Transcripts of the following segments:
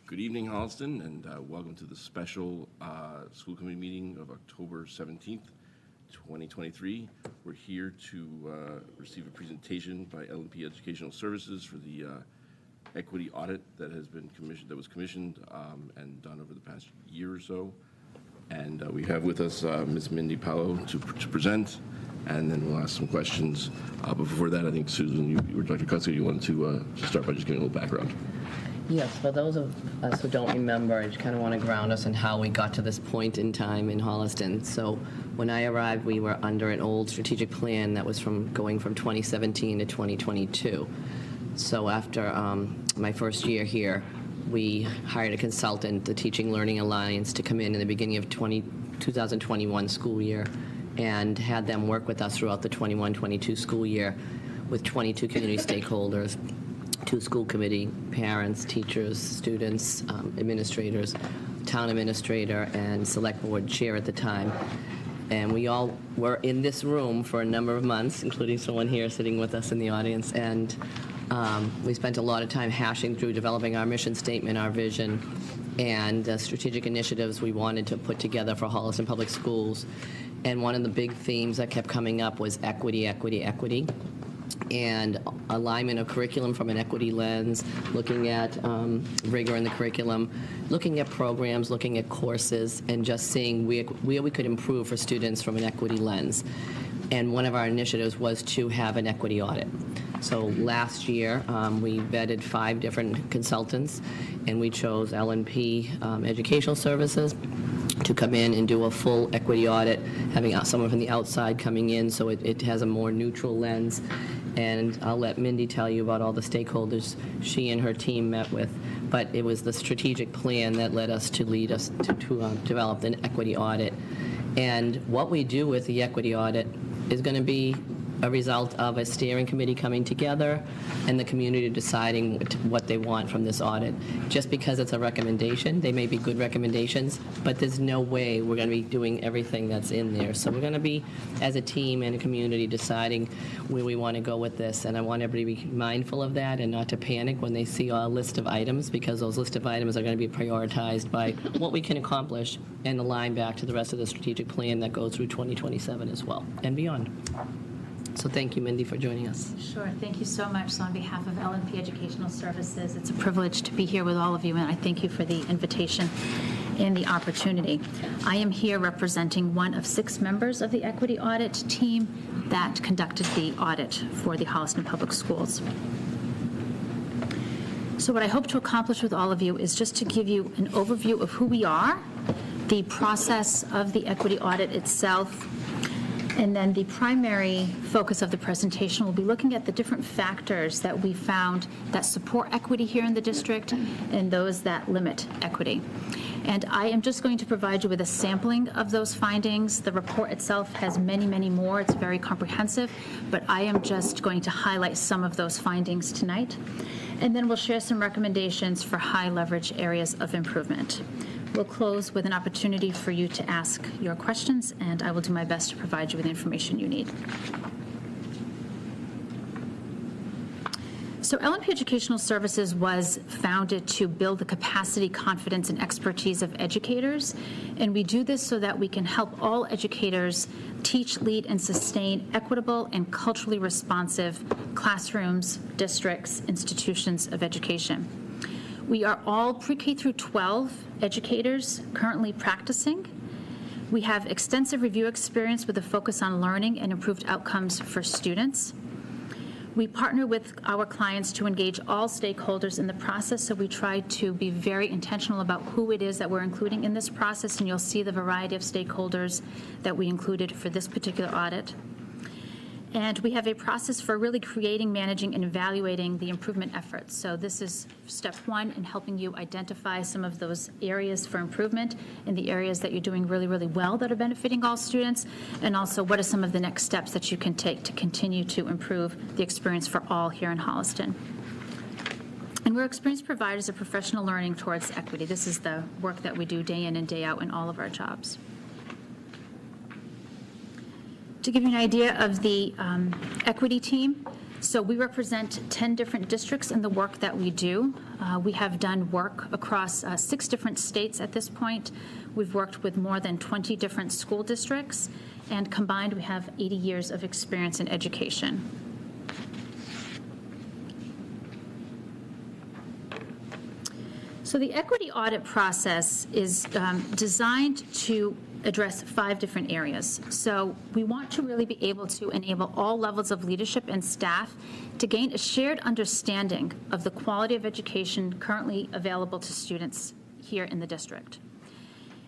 Good evening, Holliston, and welcome to the special school committee meeting of October 17th, 2023. We're here to receive a presentation by L&P Educational Services for the equity audit that has been commissioned and done over the past year or so. And we have with us Ms. Mindy Paolo to present, and then we'll ask some questions. But before that, I think Susan, you or Dr. Cutzke, you wanted to start by just giving a little background. Yes, for those of us who don't remember, I just kind of want to ground us in how we got to this point in time in Holliston. So when I arrived, we were under an old strategic plan that was going from 2017 to 2022. So after my first year here, we hired a consultant, the Teaching Learning Alliance, to come in the beginning of 2021 school year and had them work with us throughout the 21-22 school year with 22 community stakeholders, 2 school committee, parents, teachers, students, administrators, town administrator, and select board chair at the time. And we all were in this room for a number of months, including someone here sitting with us in the audience. And we spent a lot of time hashing through developing our mission statement, our vision, and strategic initiatives we wanted to put together for Holliston Public Schools. And one of the big themes that kept coming up was equity, equity, equity, and alignment of curriculum from an equity lens, looking at rigor in the curriculum, looking at programs, looking at courses, and just seeing where we could improve for students from an equity lens. And one of our initiatives was to have an equity audit. So last year, we vetted 5 different consultants, and we chose L&P Educational Services to come in and do a full equity audit, having someone from the outside coming in so it has a more neutral lens. And I'll let Mindy tell you about all the stakeholders she and her team met with. But it was the strategic plan that led us to develop an equity audit. And what we do with the equity audit is going to be a result of a steering committee coming together and the community deciding what they want from this audit. Just because it's a recommendation, they may be good recommendations, but there's no way we're going to be doing everything that's in there. So we're going to be, as a team and a community, deciding where we want to go with this. And I want everybody to be mindful of that and not to panic when they see our list of items, because those list of items are going to be prioritized by what we can accomplish and align back to the rest of the strategic plan that goes through 2027 as well and beyond. So thank you, Mindy, for joining us. Sure. Thank you so much. So on behalf of L&P Educational Services, it's a privilege to be here with all of you, and I thank you for the invitation and the opportunity. I am here representing one of 6 members of the equity audit team that conducted the audit for the Holliston Public Schools. So what I hope to accomplish with all of you is just to give you an overview of who we are, the process of the equity audit itself, and then the primary focus of the presentation will be looking at the different factors that we found that support equity here in the district and those that limit equity. And I am just going to provide you with a sampling of those findings. The report itself has many, many more. It's very comprehensive, but I am just going to highlight some of those findings tonight. And then we'll share some recommendations for high leverage areas of improvement. We'll close with an opportunity for you to ask your questions, and I will do my best to provide you with the information you need. So L&P Educational Services was founded to build the capacity, confidence, and expertise of educators, and we do this so that we can help all educators teach, lead, and sustain equitable and culturally responsive classrooms, districts, institutions of education. We are all pre-K through 12 educators currently practicing. We have extensive review experience with a focus on learning and improved outcomes for students. We partner with our clients to engage all stakeholders in the process, so we try to be very intentional about who it is that we're including in this process, and you'll see the variety of stakeholders that we included for this particular audit. And we have a process for really creating, managing, and evaluating the improvement efforts. So this is step 1 in helping you identify some of those areas for improvement and the areas that you're doing really, really well that are benefiting all students, and also what are some of the next steps that you can take to continue to improve the experience for all here in Holliston. And we're experienced providers of professional learning towards equity. This is the work that we do day in and day out in all of our jobs. To give you an idea of the equity team, So we represent 10 different districts in the work that we do. We have done work across 6 different states at this point. We've worked with more than 20 different school districts, and combined we have 80 years of experience in education. So the equity audit process is designed to address 5 different areas. So we want to really be able to enable all levels of leadership and staff to gain a shared understanding of the quality of education currently available to students here in the district.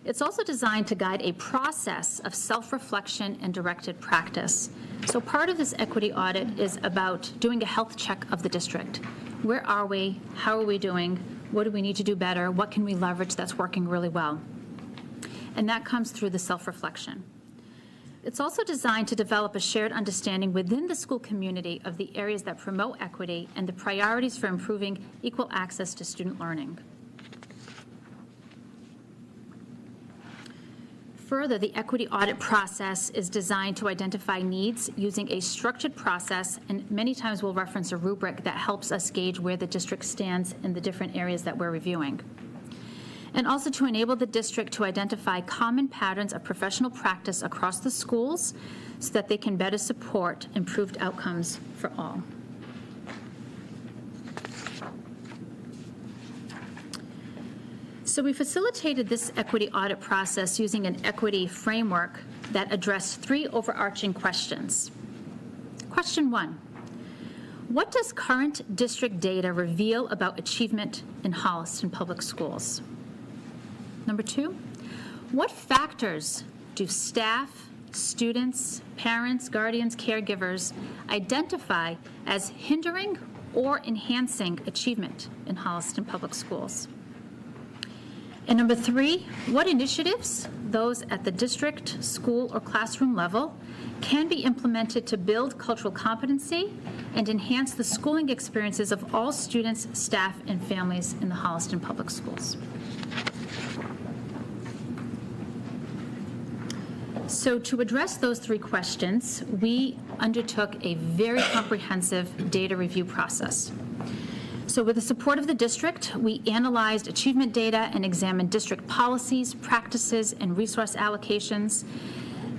It's also designed to guide a process of self-reflection and directed practice. So part of this equity audit is about doing a health check of the district. Where are we? How are we doing? What do we need to do better? What can we leverage that's working really well? And that comes through the self-reflection. It's also designed to develop a shared understanding within the school community of the areas that promote equity and the priorities for improving equal access to student learning. Further, the equity audit process is designed to identify needs using a structured process, and many times we'll reference a rubric that helps us gauge where the district stands in the different areas that we're reviewing. And also to enable the district to identify common patterns of professional practice across the schools so that they can better support improved outcomes for all. So we facilitated this equity audit process using an equity framework that addressed 3 overarching questions. Question 1, what does current district data reveal about achievement in Holliston Public Schools? Number 2, what factors do staff, students, parents, guardians, caregivers identify as hindering or enhancing achievement in Holliston Public Schools? And number 3, what initiatives, those at the district, school, or classroom level, can be implemented to build cultural competency and enhance the schooling experiences of all students, staff, and families in the Holliston Public Schools? So to address those 3 questions, we undertook a very comprehensive data review process. So with the support of the district, we analyzed achievement data and examined district policies, practices, and resource allocations.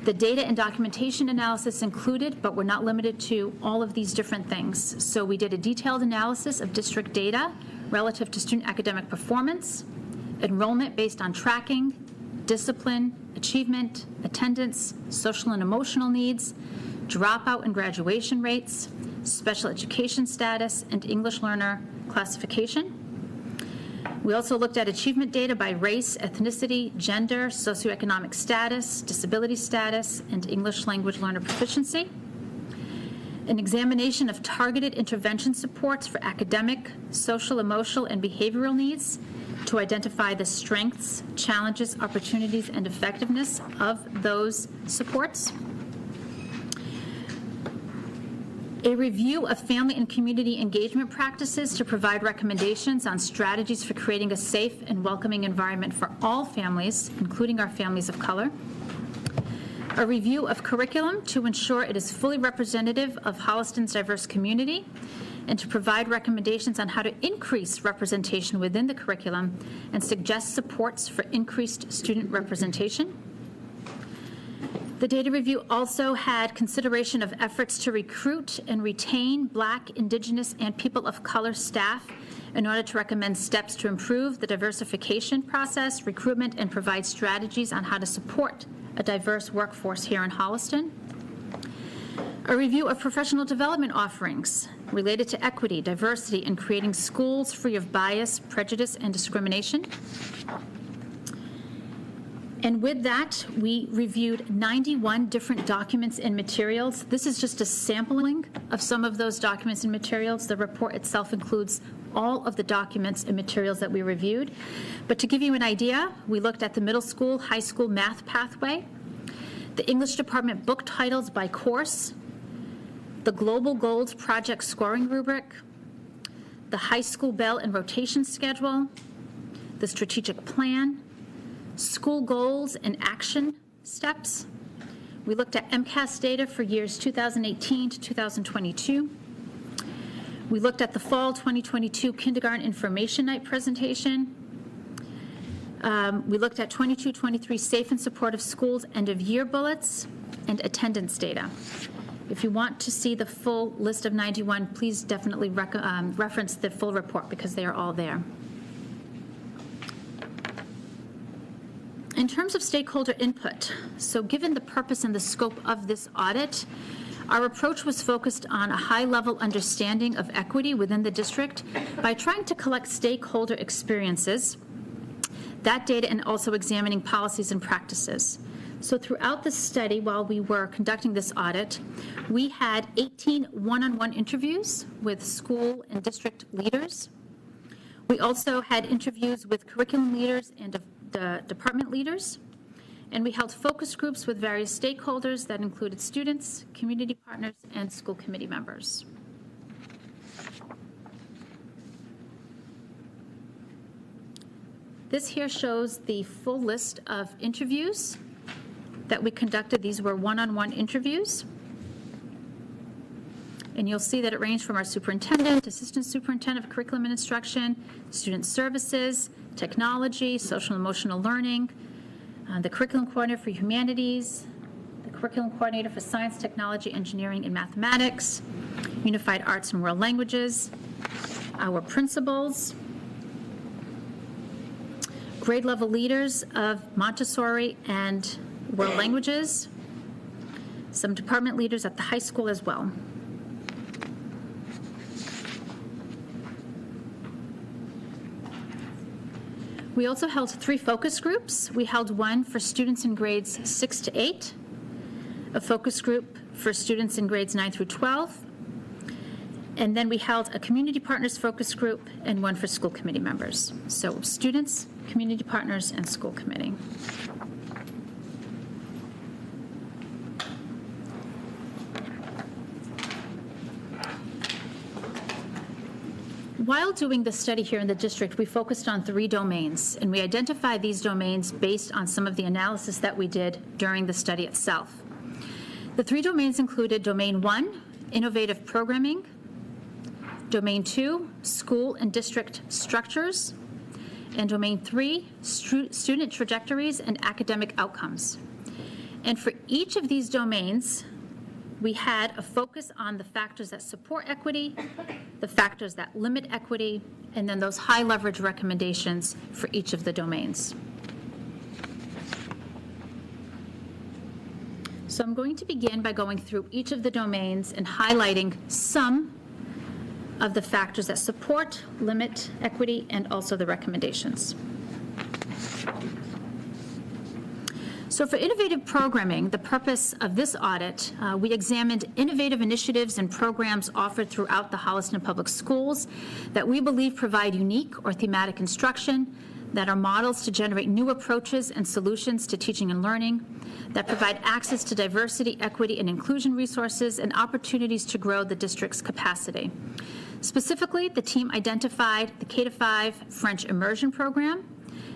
The data and documentation analysis included, but were not limited to, all of these different things. So we did a detailed analysis of district data relative to student academic performance, enrollment based on tracking, discipline, achievement, attendance, social and emotional needs, dropout and graduation rates, special education status, and English learner classification. We also looked at achievement data by race, ethnicity, gender, socioeconomic status, disability status, and English language learner proficiency. An examination of targeted intervention supports for academic, social, emotional, and behavioral needs to identify the strengths, challenges, opportunities, and effectiveness of those supports. A review of family and community engagement practices to provide recommendations on strategies for creating a safe and welcoming environment for all families, including our families of color. A review of curriculum to ensure it is fully representative of Holliston's diverse community, and to provide recommendations on how to increase representation within the curriculum and suggest supports for increased student representation. The data review also had consideration of efforts to recruit and retain Black, Indigenous, and people of color staff in order to recommend steps to improve the diversification process, recruitment, and provide strategies on how to support a diverse workforce here in Holliston. A review of professional development offerings related to equity, diversity, and creating schools free of bias, prejudice, and discrimination. And with that, we reviewed 91 different documents and materials. This is just a sampling of some of those documents and materials. The report itself includes all of the documents and materials that we reviewed. But to give you an idea, we looked at the middle school, high school math pathway, the English department book titles by course, the Global Goals project scoring rubric, the high school bell and rotation schedule, the strategic plan, school goals and action steps. We looked at MCAS data for years 2018 to 2022, We looked at the fall 2022 kindergarten information night presentation. We looked at 22-23 safe and supportive schools end of year bullets and attendance data. If you want to see the full list of 91, please definitely reference the full report because they are all there. In terms of stakeholder input, so given the purpose and the scope of this audit, our approach was focused on a high-level understanding of equity within the district by trying to collect stakeholder experiences, that data, and also examining policies and practices. So throughout the study, while we were conducting this audit, we had 18 one-on-one interviews with school and district leaders. We also had interviews with curriculum leaders and the department leaders, and we held focus groups with various stakeholders that included students, community partners, and school committee members. This here shows the full list of interviews that we conducted. These were one-on-one interviews. And you'll see that it ranged from our superintendent, assistant superintendent of curriculum and instruction, student services, technology, social and emotional learning, the curriculum coordinator for humanities, the curriculum coordinator for science, technology, engineering, and mathematics, unified arts and world languages, our principals, grade level leaders of Montessori and world languages, some department leaders at the high school as well. We also held 3 focus groups. We held one for students in grades 6 to 8, a focus group for students in grades 9 through 12, and then we held a community partners focus group and one for school committee members. So students, community partners, and school committee. While doing the study here in the district, we focused on 3 domains, and we identified these domains based on some of the analysis that we did during the study itself. The 3 domains included Domain 1, innovative programming, Domain 2, school and district structures, and Domain 3, student trajectories and academic outcomes. And for each of these domains, we had a focus on the factors that support equity, the factors that limit equity, and then those high leverage recommendations for each of the domains. So I'm going to begin by going through each of the domains and highlighting some of the factors that support, limit equity, and also the recommendations. So for innovative programming, the purpose of this audit, we examined innovative initiatives and programs offered throughout the Holliston Public Schools that we believe provide unique or thematic instruction, that are models to generate new approaches and solutions to teaching and learning, that provide access to diversity, equity, and inclusion resources and opportunities to grow the district's capacity. Specifically, the team identified the K-5 French Immersion Program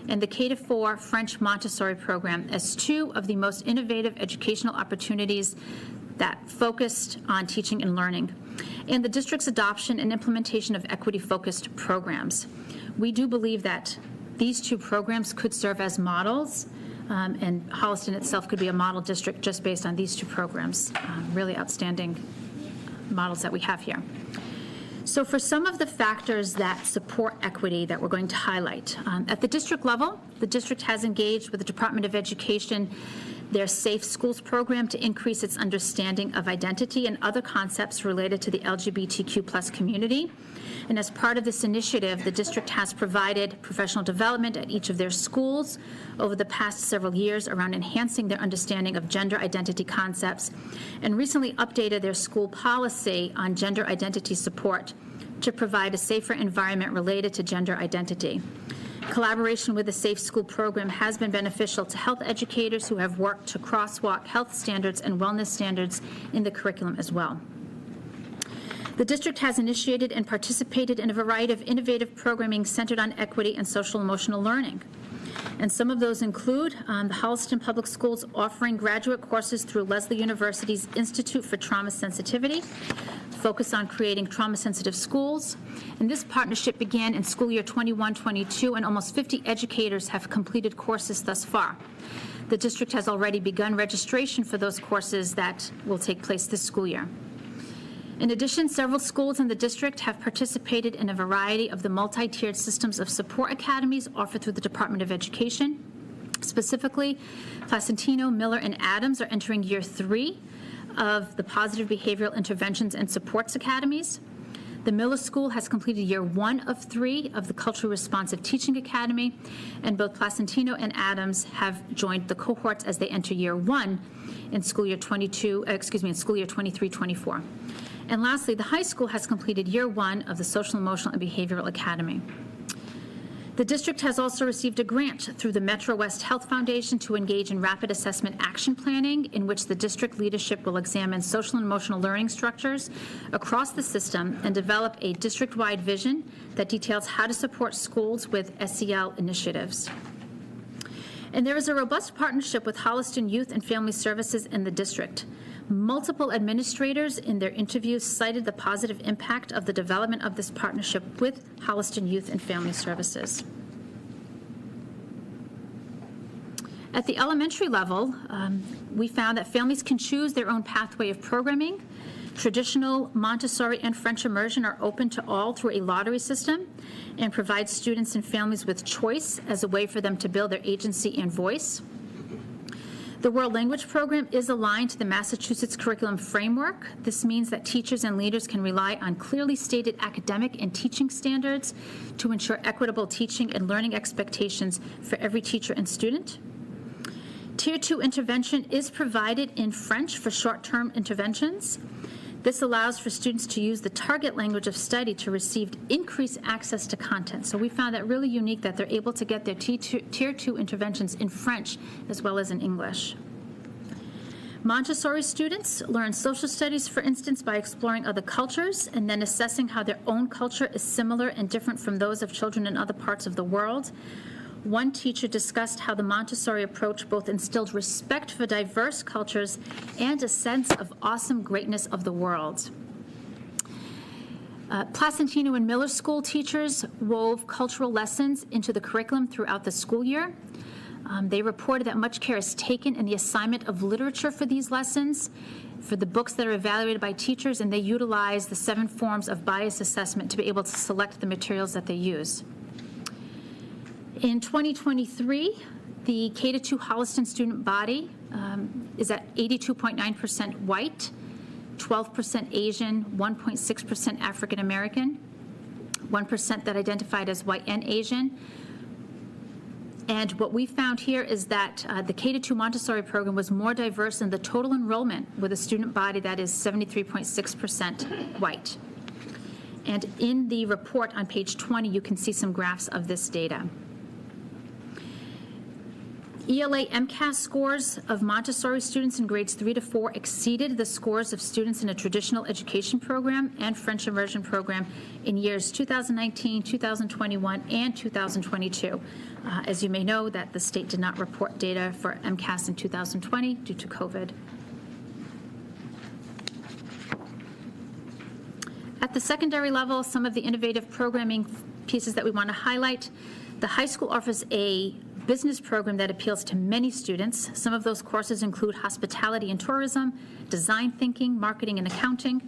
and the K-4 French Montessori program as 2 of the most innovative educational opportunities that focused on teaching and learning, and the district's adoption and implementation of equity-focused programs. We do believe that these 2 programs could serve as models, and Holliston itself could be a model district just based on these 2 programs. Really outstanding models that we have here. So for some of the factors that support equity that we're going to highlight, at the district level, the district has engaged with the Department of Education, their Safe Schools program, to increase its understanding of identity and other concepts related to the LGBTQ+ community. And as part of this initiative, the district has provided professional development at each of their schools over the past several years around enhancing their understanding of gender identity concepts, and recently updated their school policy on gender identity support to provide a safer environment related to gender identity. Collaboration with the Safe School program has been beneficial to health educators who have worked to crosswalk health standards and wellness standards in the curriculum as well. The district has initiated and participated in a variety of innovative programming centered on equity and social emotional learning. And some of those include the Holliston Public Schools offering graduate courses through Lesley University's Institute for Trauma Sensitivity, focus on creating trauma-sensitive schools. And this partnership began in school year 21-22, and almost 50 educators have completed courses thus far. The district has already begun registration for those courses that will take place this school year. In addition, several schools in the district have participated in a variety of the multi-tiered systems of support academies offered through the Department of Education. Specifically, Placentino, Miller, and Adams are entering year 3 of the Positive Behavioral Interventions and Supports Academies. The Miller School has completed year 1 of 3 of the Culturally Responsive Teaching Academy, and both Placentino and Adams have joined the cohorts as they enter year 1 in school year 23-24. And lastly, the high school has completed year 1 of the Social, Emotional, and Behavioral Academy. The district has also received a grant through the Metro West Health Foundation to engage in rapid assessment action planning, in which the district leadership will examine social and emotional learning structures across the system and develop a district-wide vision that details how to support schools with SEL initiatives. And there is a robust partnership with Holliston Youth and Family Services in the district. Multiple administrators in their interviews cited the positive impact of the development of this partnership with Holliston Youth and Family Services. At the elementary level, we found that families can choose their own pathway of programming. Traditional Montessori and French immersion are open to all through a lottery system and provide students and families with choice as a way for them to build their agency and voice. The World Language Program is aligned to the Massachusetts Curriculum Framework. This means that teachers and leaders can rely on clearly stated academic and teaching standards to ensure equitable teaching and learning expectations for every teacher and student. Tier 2 intervention is provided in French for short-term interventions. This allows for students to use the target language of study to receive increased access to content. So we found that really unique that they're able to get their Tier 2 interventions in French as well as in English. Montessori students learn social studies, for instance, by exploring other cultures and then assessing how their own culture is similar and different from those of children in other parts of the world. One teacher discussed how the Montessori approach both instilled respect for diverse cultures and a sense of awesome greatness of the world. Placentino and Miller school teachers wove cultural lessons into the curriculum throughout the school year. They reported that much care is taken in the assignment of literature for these lessons, for the books that are evaluated by teachers, and they utilize the 7 forms of bias assessment to be able to select the materials that they use. In 2023, the K-2 Holliston student body is at 82.9% white, 12% Asian, 1.6% African American, 1% that identified as white and Asian. And what we found here is that the K-2 Montessori program was more diverse in the total enrollment, with a student body that is 73.6% white. And in the report on page 20, you can see some graphs of this data. ELA MCAS scores of Montessori students in grades 3 to 4 exceeded the scores of students in a traditional education program and French immersion program in years 2019, 2021, and 2022. As you may know, that the state did not report data for MCAS in 2020 due to COVID. At the secondary level, some of the innovative programming pieces that we want to highlight. The high school offers a business program that appeals to many students. Some of those courses include hospitality and tourism, design thinking, marketing and accounting,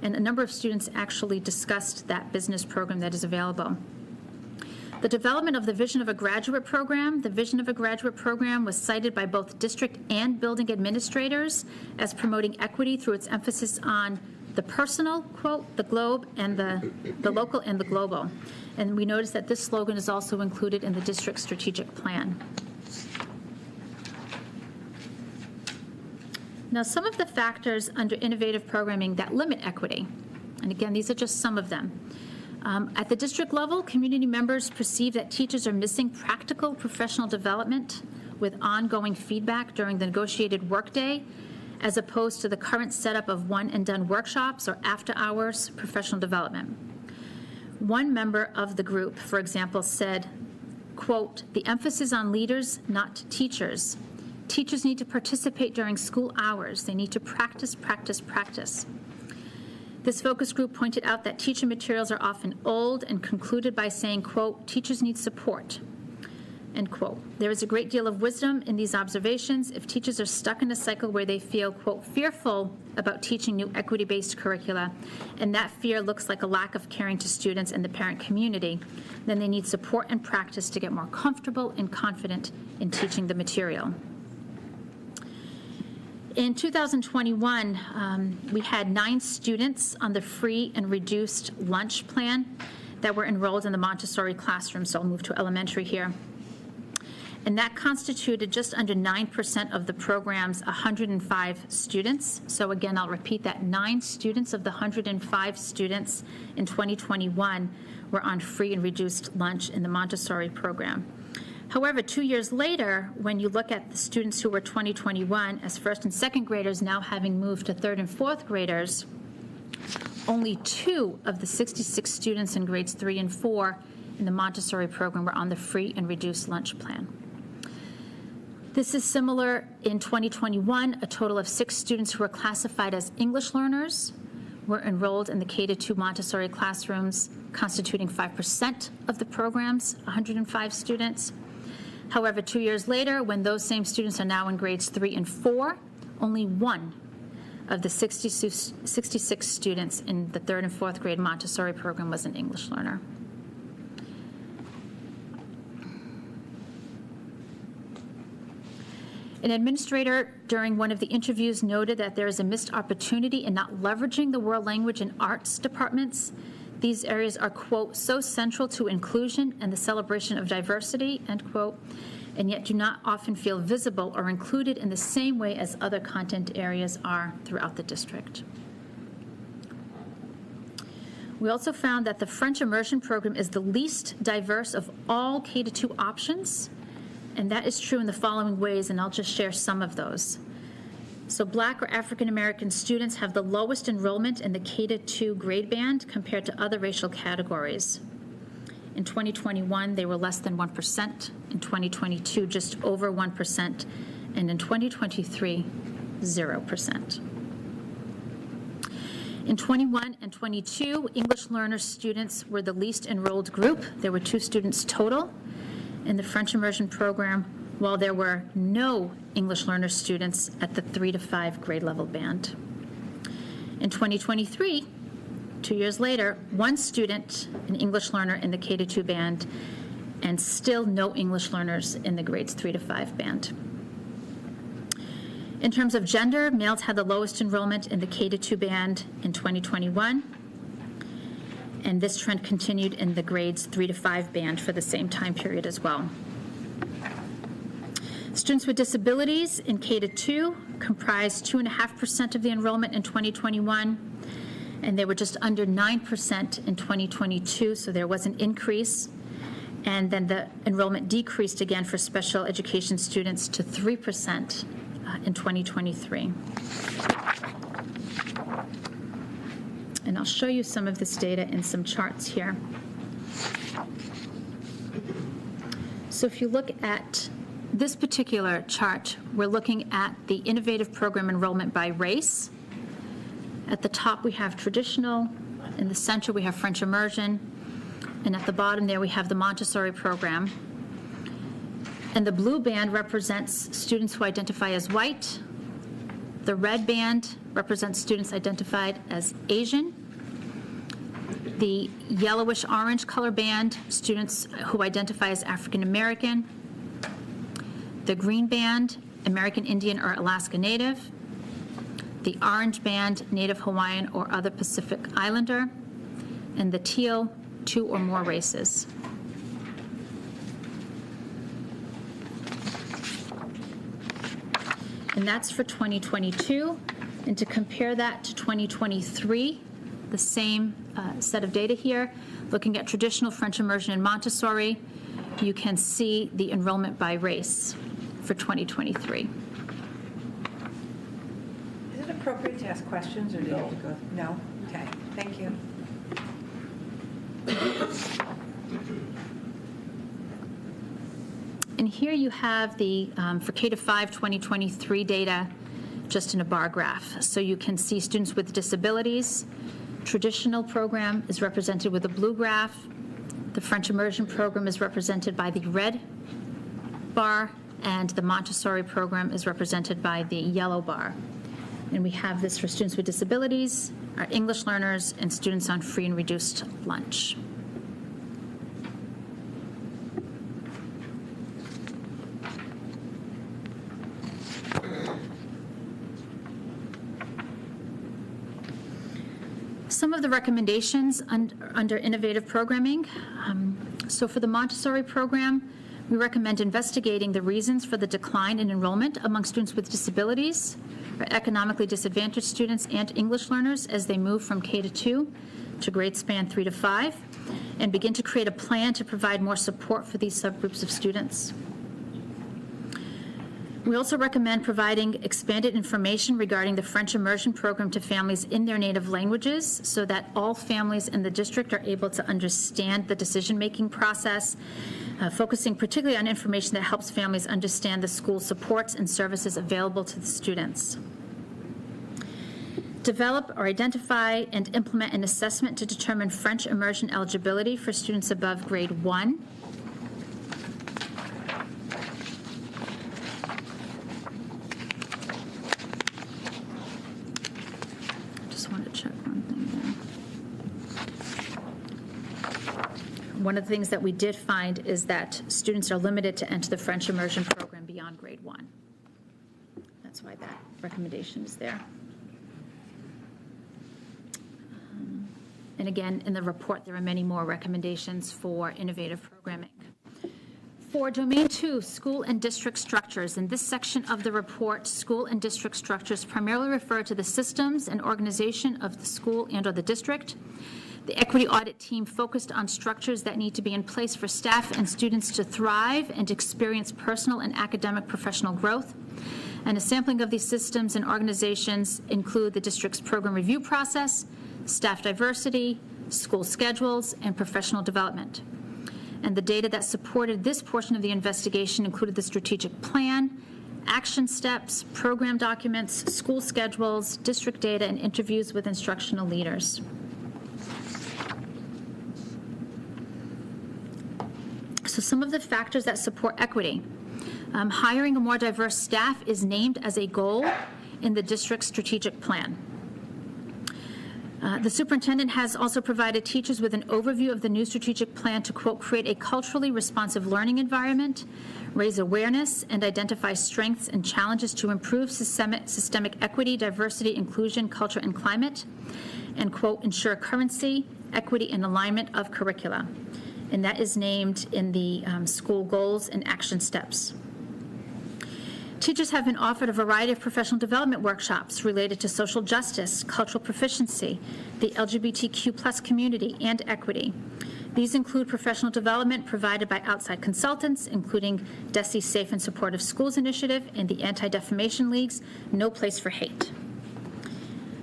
and a number of students actually discussed that business program that is available. The development of the Vision of a Graduate program. The Vision of a Graduate program was cited by both district and building administrators as promoting equity through its emphasis on the personal, quote, the globe, and the local and the global. And we noticed that this slogan is also included in the district strategic plan. Now, some of the factors under innovative programming that limit equity, and again, these are just some of them. At the district level, community members perceive that teachers are missing practical professional development with ongoing feedback during the negotiated workday, as opposed to the current setup of one-and-done workshops or after-hours professional development. One member of the group, for example, said, quote, "The emphasis on leaders, not teachers. Teachers need to participate during school hours. They need to practice, practice, practice." This focus group pointed out that teacher materials are often old and concluded by saying, quote, "Teachers need support," end quote. There is a great deal of wisdom in these observations. If teachers are stuck in a cycle where they feel, quote, "fearful" about teaching new equity-based curricula, and that fear looks like a lack of caring to students and the parent community, then they need support and practice to get more comfortable and confident in teaching the material. In 2021, we had 9 students on the free and reduced lunch plan that were enrolled in the Montessori classroom, so I'll move to elementary here. And that constituted just under 9% of the program's 105 students. So again, I'll repeat that, 9 students of the 105 students in 2021 were on free and reduced lunch in the Montessori program. However, 2 years later, when you look at the students who were 2021 as first and second graders now having moved to third and fourth graders, only 2 of the 66 students in grades 3 and 4 in the Montessori program were on the free and reduced lunch plan. This is similar in 2021. A total of 6 students who were classified as English learners were enrolled in the K-2 Montessori classrooms, constituting 5% of the program's 105 students. However, 2 years later, when those same students are now in grades 3 and 4, only 1 of the 66 students in the third and fourth grade Montessori program was an English learner. An administrator during one of the interviews noted that there is a missed opportunity in not leveraging the world language and arts departments. These areas are, quote, "so central to inclusion and the celebration of diversity," end quote, and yet do not often feel visible or included in the same way as other content areas are throughout the district. We also found that the French immersion program is the least diverse of all K-2 options, and that is true in the following ways, and I'll just share some of those. So Black or African American students have the lowest enrollment in the K-2 grade band compared to other racial categories. In 2021, they were less than 1%. In 2022, just over 1%. And in 2023, 0%. In 21 and 22, English learner students were the least enrolled group. There were 2 students total in the French immersion program, while there were no English learner students at the 3 to 5 grade level band. In 2023, 2 years later, 1 student, an English learner in the K-2 band, and still no English learners in the grades 3 to 5 band. In terms of gender, males had the lowest enrollment in the K-2 band in 2021, and this trend continued in the grades 3 to 5 band for the same time period as well. Students with disabilities in K-2 comprised 2.5% of the enrollment in 2021, and they were just under 9% in 2022, so there was an increase. And then the enrollment decreased again for special education students to 3% in 2023. And I'll show you some of this data in some charts here. So if you look at this particular chart, we're looking at the innovative program enrollment by race. At the top, we have traditional. In the center, we have French immersion. And at the bottom there, we have the Montessori program. And the blue band represents students who identify as white. The red band represents students identified as Asian. The yellowish-orange color band, students who identify as African American. The green band, American Indian or Alaska Native. The orange band, Native Hawaiian or other Pacific Islander. And the teal, 2 or more races. And that's for 2022. And to compare that to 2023, the same set of data here, looking at traditional French immersion and Montessori, you can see the enrollment by race for 2023. Is it appropriate to ask questions, or do you have to go? No? Okay, thank you. And here you have the, for K-5 2023 data, just in a bar graph. So you can see students with disabilities traditional program is represented with a blue graph. The French immersion program is represented by the red bar, and the Montessori program is represented by the yellow bar. And we have this for students with disabilities, our English learners, and students on free and reduced lunch. Some of the recommendations under innovative programming. So for the Montessori program, we recommend investigating the reasons for the decline in enrollment among students with disabilities, or economically disadvantaged students, and English learners as they move from K to 2 to grade span 3 to 5, and begin to create a plan to provide more support for these subgroups of students. We also recommend providing expanded information regarding the French immersion program to families in their native languages so that all families in the district are able to understand the decision-making process, focusing particularly on information that helps families understand the school supports and services available to the students. Develop or identify and implement an assessment to determine French immersion eligibility for students above grade 1. One of the things that we did find is that students are limited to enter the French immersion program beyond grade 1. That's why that recommendation is there. And again, in the report, there are many more recommendations for innovative programming. For Domain 2, school and district structures, in this section of the report, school and district structures primarily refer to the systems and organization of the school and/or the district. The equity audit team focused on structures that need to be in place for staff and students to thrive and experience personal and academic professional growth. And a sampling of these systems and organizations include the district's program review process, staff diversity, school schedules, and professional development. And the data that supported this portion of the investigation included the strategic plan, action steps, program documents, school schedules, district data, and interviews with instructional leaders. So some of the factors that support equity. Hiring a more diverse staff is named as a goal in the district's strategic plan. The superintendent has also provided teachers with an overview of the new strategic plan to, quote, create a culturally responsive learning environment, raise awareness, and identify strengths and challenges to improve systemic equity, diversity, inclusion, culture, and climate, and, quote, ensure currency, equity, and alignment of curricula. And that is named in the school goals and action steps. Teachers have been offered a variety of professional development workshops related to social justice, cultural proficiency, the LGBTQ+ community, and equity. These include professional development provided by outside consultants, including DESE's Safe and Supportive Schools Initiative and the Anti-Defamation League's No Place for Hate.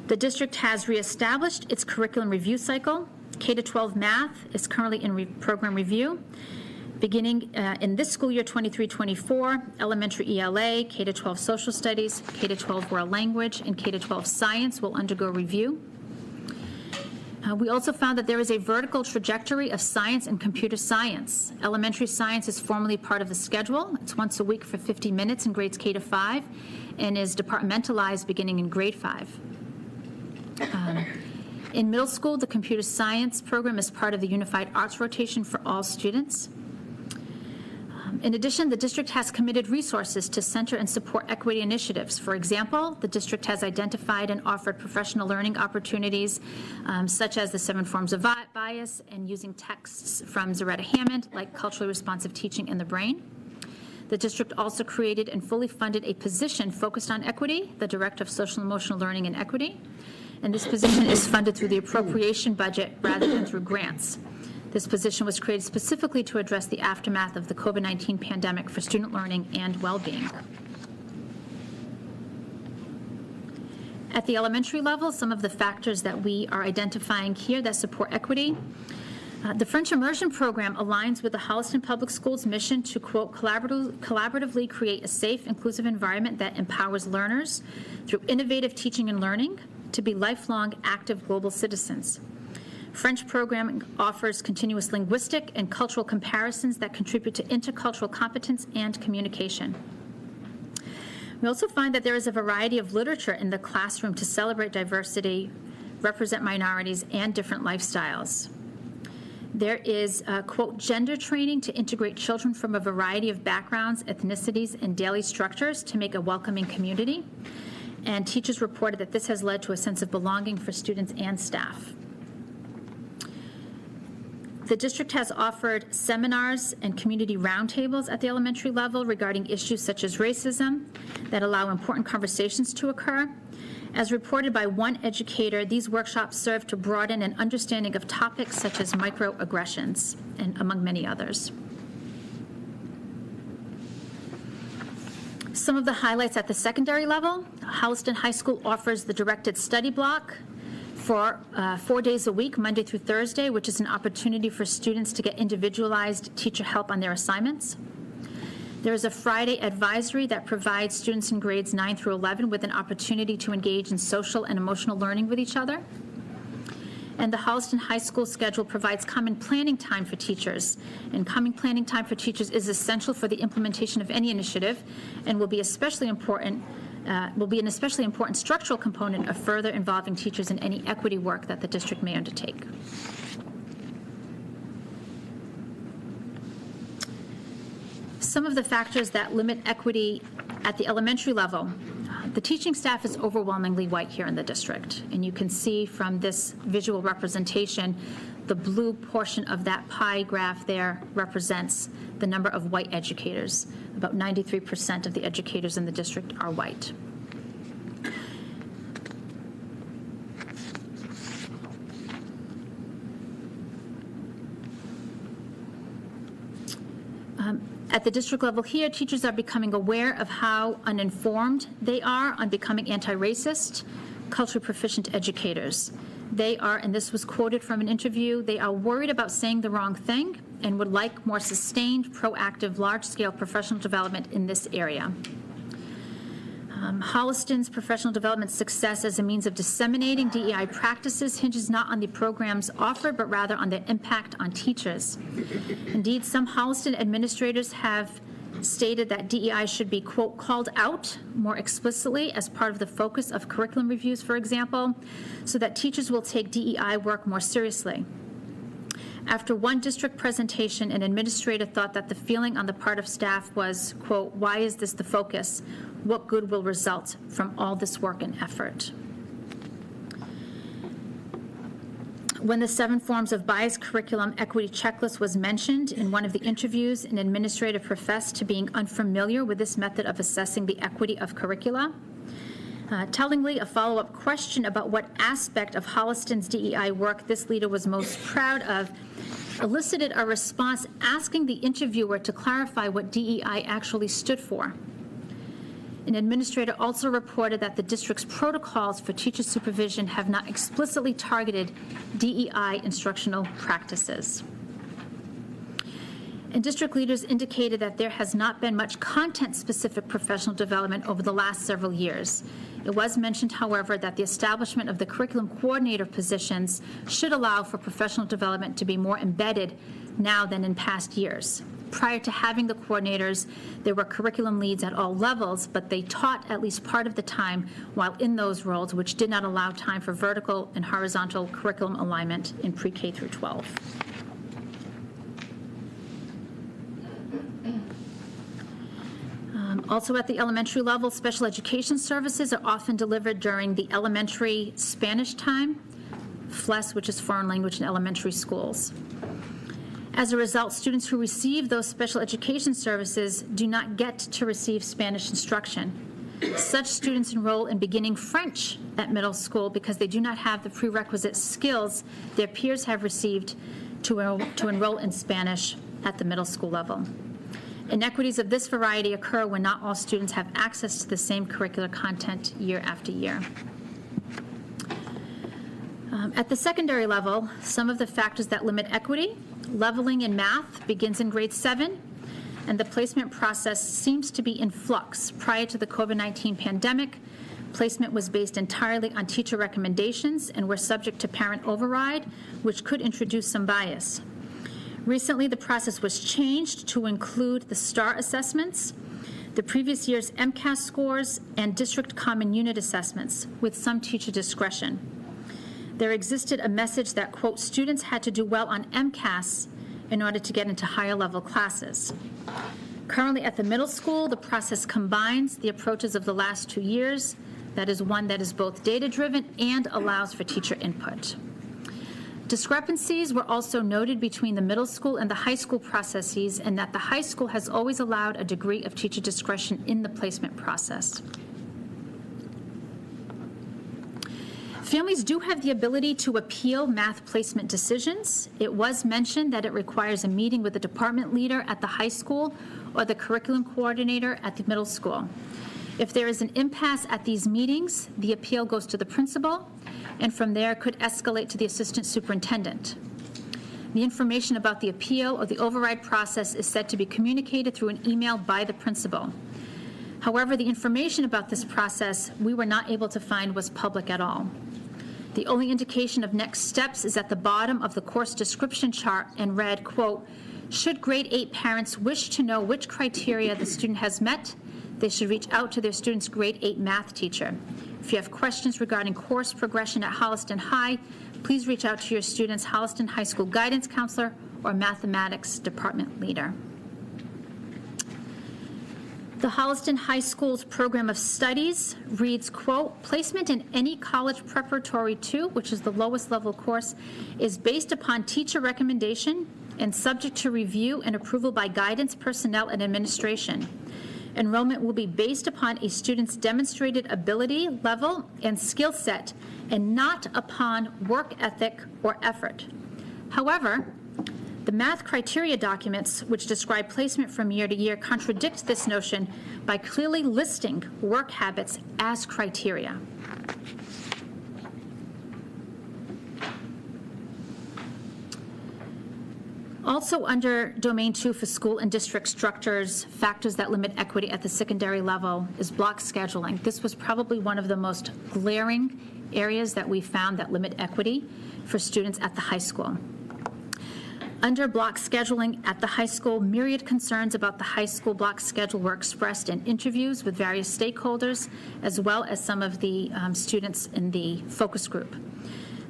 The district has reestablished its curriculum review cycle. K-12 math is currently in program review. Beginning in this school year 23-24, elementary ELA, K-12 social studies, K-12 world language, and K-12 science will undergo review. We also found that there is a vertical trajectory of science and computer science. Elementary science is formally part of the schedule. It's once a week for 50 minutes in grades K-5 and is departmentalized beginning in grade 5. In middle school, the computer science program is part of the Unified Arts rotation for all students. In addition, the district has committed resources to center and support equity initiatives. For example, the district has identified and offered professional learning opportunities such as the 7 forms of bias and using texts from Zaretta Hammond, like culturally responsive teaching in the brain. The district also created and fully funded a position focused on equity, the Director of Social and Emotional Learning and Equity. And this position is funded through the appropriation budget rather than through grants. This position was created specifically to address the aftermath of the COVID-19 pandemic for student learning and well-being. At the elementary level, some of the factors that we are identifying here that support equity. The French immersion program aligns with the Holliston Public Schools mission to, quote, collaboratively create a safe, inclusive environment that empowers learners through innovative teaching and learning, to be lifelong active global citizens. French programming offers continuous linguistic and cultural comparisons that contribute to intercultural competence and communication. We also find that there is a variety of literature in the classroom to celebrate diversity, represent minorities, and different lifestyles. There is, quote, gender training to integrate children from a variety of backgrounds, ethnicities, and daily structures to make a welcoming community. And teachers reported that this has led to a sense of belonging for students and staff. The district has offered seminars and community roundtables at the elementary level regarding issues such as racism that allow important conversations to occur. As reported by one educator, these workshops serve to broaden an understanding of topics such as microaggressions, and among many others. Some of the highlights at the secondary level: Holliston High School offers the directed study block for 4 days a week, Monday through Thursday, which is an opportunity for students to get individualized teacher help on their assignments. There is a Friday advisory that provides students in grades 9 through 11 with an opportunity to engage in social and emotional learning with each other. And the Holliston High School schedule provides common planning time for teachers. And common planning time for teachers is essential for the implementation of any initiative and will be an especially important structural component of further involving teachers in any equity work that the district may undertake. Some of the factors that limit equity at the elementary level. The teaching staff is overwhelmingly white here in the district, and you can see from this visual representation, the blue portion of that pie graph there represents the number of white educators. About 93% of the educators in the district are white. At the district level here, teachers are becoming aware of how uninformed they are on becoming anti-racist, culturally proficient educators. They are, and this was quoted from an interview, they are worried about saying the wrong thing and would like more sustained, proactive, large-scale professional development in this area. Holliston's professional development success as a means of disseminating DEI practices hinges not on the programs offered, but rather on their impact on teachers. Indeed, some Holliston administrators have stated that DEI should be, quote, called out more explicitly as part of the focus of curriculum reviews, for example, so that teachers will take DEI work more seriously. After one district presentation, an administrator thought that the feeling on the part of staff was, quote, why is this the focus? What good will result from all this work and effort? When the 7 forms of bias curriculum equity checklist was mentioned in one of the interviews, an administrator professed to being unfamiliar with this method of assessing the equity of curricula. Tellingly, a follow-up question about what aspect of Holliston's DEI work this leader was most proud of elicited a response asking the interviewer to clarify what DEI actually stood for. An administrator also reported that the district's protocols for teacher supervision have not explicitly targeted DEI instructional practices. And district leaders indicated that there has not been much content-specific professional development over the last several years. It was mentioned, however, that the establishment of the curriculum coordinator positions should allow for professional development to be more embedded now than in past years. Prior to having the coordinators, there were curriculum leads at all levels, but they taught at least part of the time while in those roles, which did not allow time for vertical and horizontal curriculum alignment in pre-K through 12. Also at the elementary level, special education services are often delivered during the elementary Spanish time, FLES, which is foreign language in elementary schools. As a result, students who receive those special education services do not get to receive Spanish instruction. Such students enroll in beginning French at middle school because they do not have the prerequisite skills their peers have received to enroll in Spanish at the middle school level. Inequities of this variety occur when not all students have access to the same curricular content year after year. At the secondary level, some of the factors that limit equity: leveling in math begins in grade 7, and the placement process seems to be in flux. Prior to the COVID-19 pandemic, Placement was based entirely on teacher recommendations and were subject to parent override, which could introduce some bias. Recently, the process was changed to include the STAR assessments, the previous year's MCAS scores, and district common unit assessments, with some teacher discretion. There existed a message that, quote, students had to do well on MCAS in order to get into higher level classes. Currently at the middle school, the process combines the approaches of the last 2 years. That is one that is both data-driven and allows for teacher input. Discrepancies were also noted between the middle school and the high school processes, and that the high school has always allowed a degree of teacher discretion in the placement process. Families do have the ability to appeal math placement decisions. It was mentioned that it requires a meeting with the department leader at the high school or the curriculum coordinator at the middle school. If there is an impasse at these meetings, the appeal goes to the principal, and from there could escalate to the assistant superintendent. The information about the appeal or the override process is said to be communicated through an email by the principal. However, the information about this process we were not able to find was public at all. The only indication of next steps is at the bottom of the course description chart and read, quote, should grade 8 parents wish to know which criteria the student has met, they should reach out to their student's grade 8 math teacher. If you have questions regarding course progression at Holliston High, please reach out to your student's Holliston High School guidance counselor or mathematics department leader. The Holliston High School's program of studies reads, quote, placement in any college preparatory 2, which is the lowest level course, is based upon teacher recommendation and subject to review and approval by guidance, personnel, and administration. Enrollment will be based upon a student's demonstrated ability level and skill set, and not upon work ethic or effort. However, the math criteria documents, which describe placement from year to year, contradict this notion by clearly listing work habits as criteria. Also under Domain 2 for school and district structures, factors that limit equity at the secondary level is block scheduling. This was probably one of the most glaring areas that we found that limit equity for students at the high school. Under block scheduling at the high school, myriad concerns about the high school block schedule were expressed in interviews with various stakeholders, as well as some of the students in the focus group.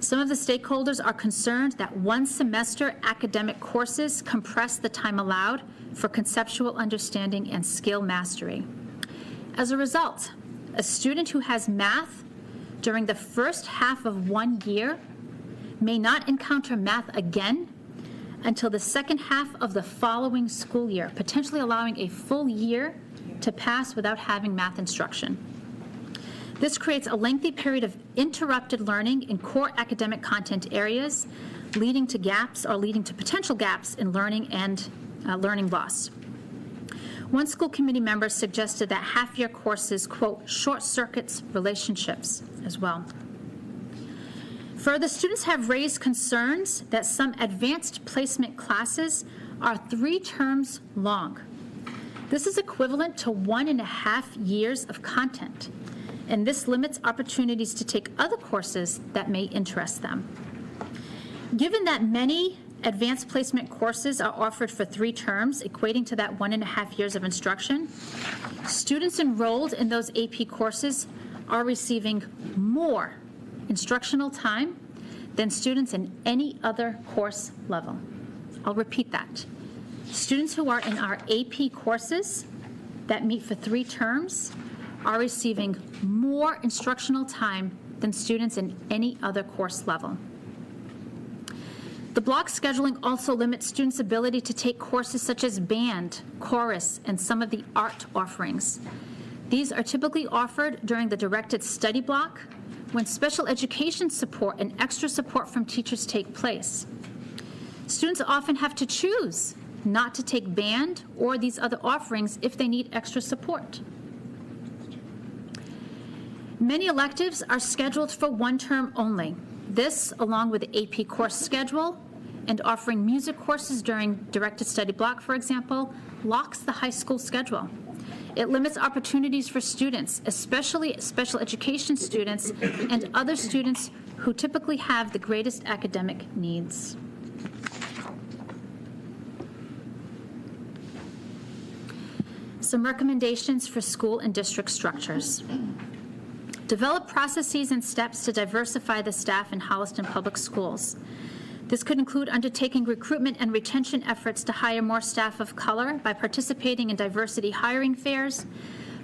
Some of the stakeholders are concerned that one semester academic courses compress the time allowed for conceptual understanding and skill mastery. As a result, a student who has math during the first half of 1 year may not encounter math again until the second half of the following school year, potentially allowing a full year to pass without having math instruction. This creates a lengthy period of interrupted learning in core academic content areas, leading to gaps or leading to potential gaps in learning and learning loss. One school committee member suggested that half-year courses, quote, short circuits relationships as well. Further, students have raised concerns that some advanced placement classes are 3 terms long. This is equivalent to 1.5 years of content, and this limits opportunities to take other courses that may interest them. Given that many advanced placement courses are offered for 3 terms, equating to that 1.5 years of instruction, students enrolled in those AP courses are receiving more instructional time than students in any other course level. I'll repeat that. Students who are in our AP courses that meet for 3 terms are receiving more instructional time than students in any other course level. The block scheduling also limits students' ability to take courses such as band, chorus, and some of the art offerings. These are typically offered during the directed study block when special education support and extra support from teachers take place. Students often have to choose not to take band or these other offerings if they need extra support. Many electives are scheduled for 1 term only. This, along with the AP course schedule and offering music courses during directed study block, for example, locks the high school schedule. It limits opportunities for students, especially special education students and other students who typically have the greatest academic needs. Some recommendations for school and district structures. Develop processes and steps to diversify the staff in Holliston Public Schools. This could include undertaking recruitment and retention efforts to hire more staff of color by participating in diversity hiring fairs,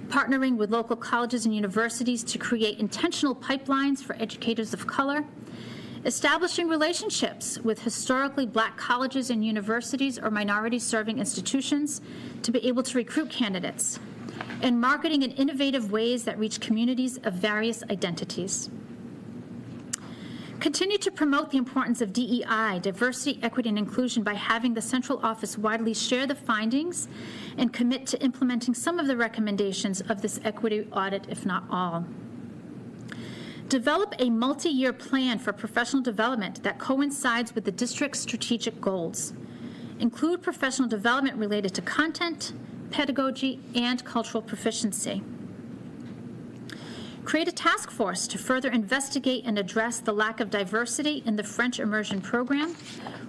partnering with local colleges and universities to create intentional pipelines for educators of color, establishing relationships with historically Black colleges and universities or minority-serving institutions to be able to recruit candidates, and marketing in innovative ways that reach communities of various identities. Continue to promote the importance of DEI, diversity, equity, and inclusion by having the central office widely share the findings and commit to implementing some of the recommendations of this equity audit, if not all. Develop a multi-year plan for professional development that coincides with the district's strategic goals. Include professional development related to content, pedagogy, and cultural proficiency. Create a task force to further investigate and address the lack of diversity in the French immersion program,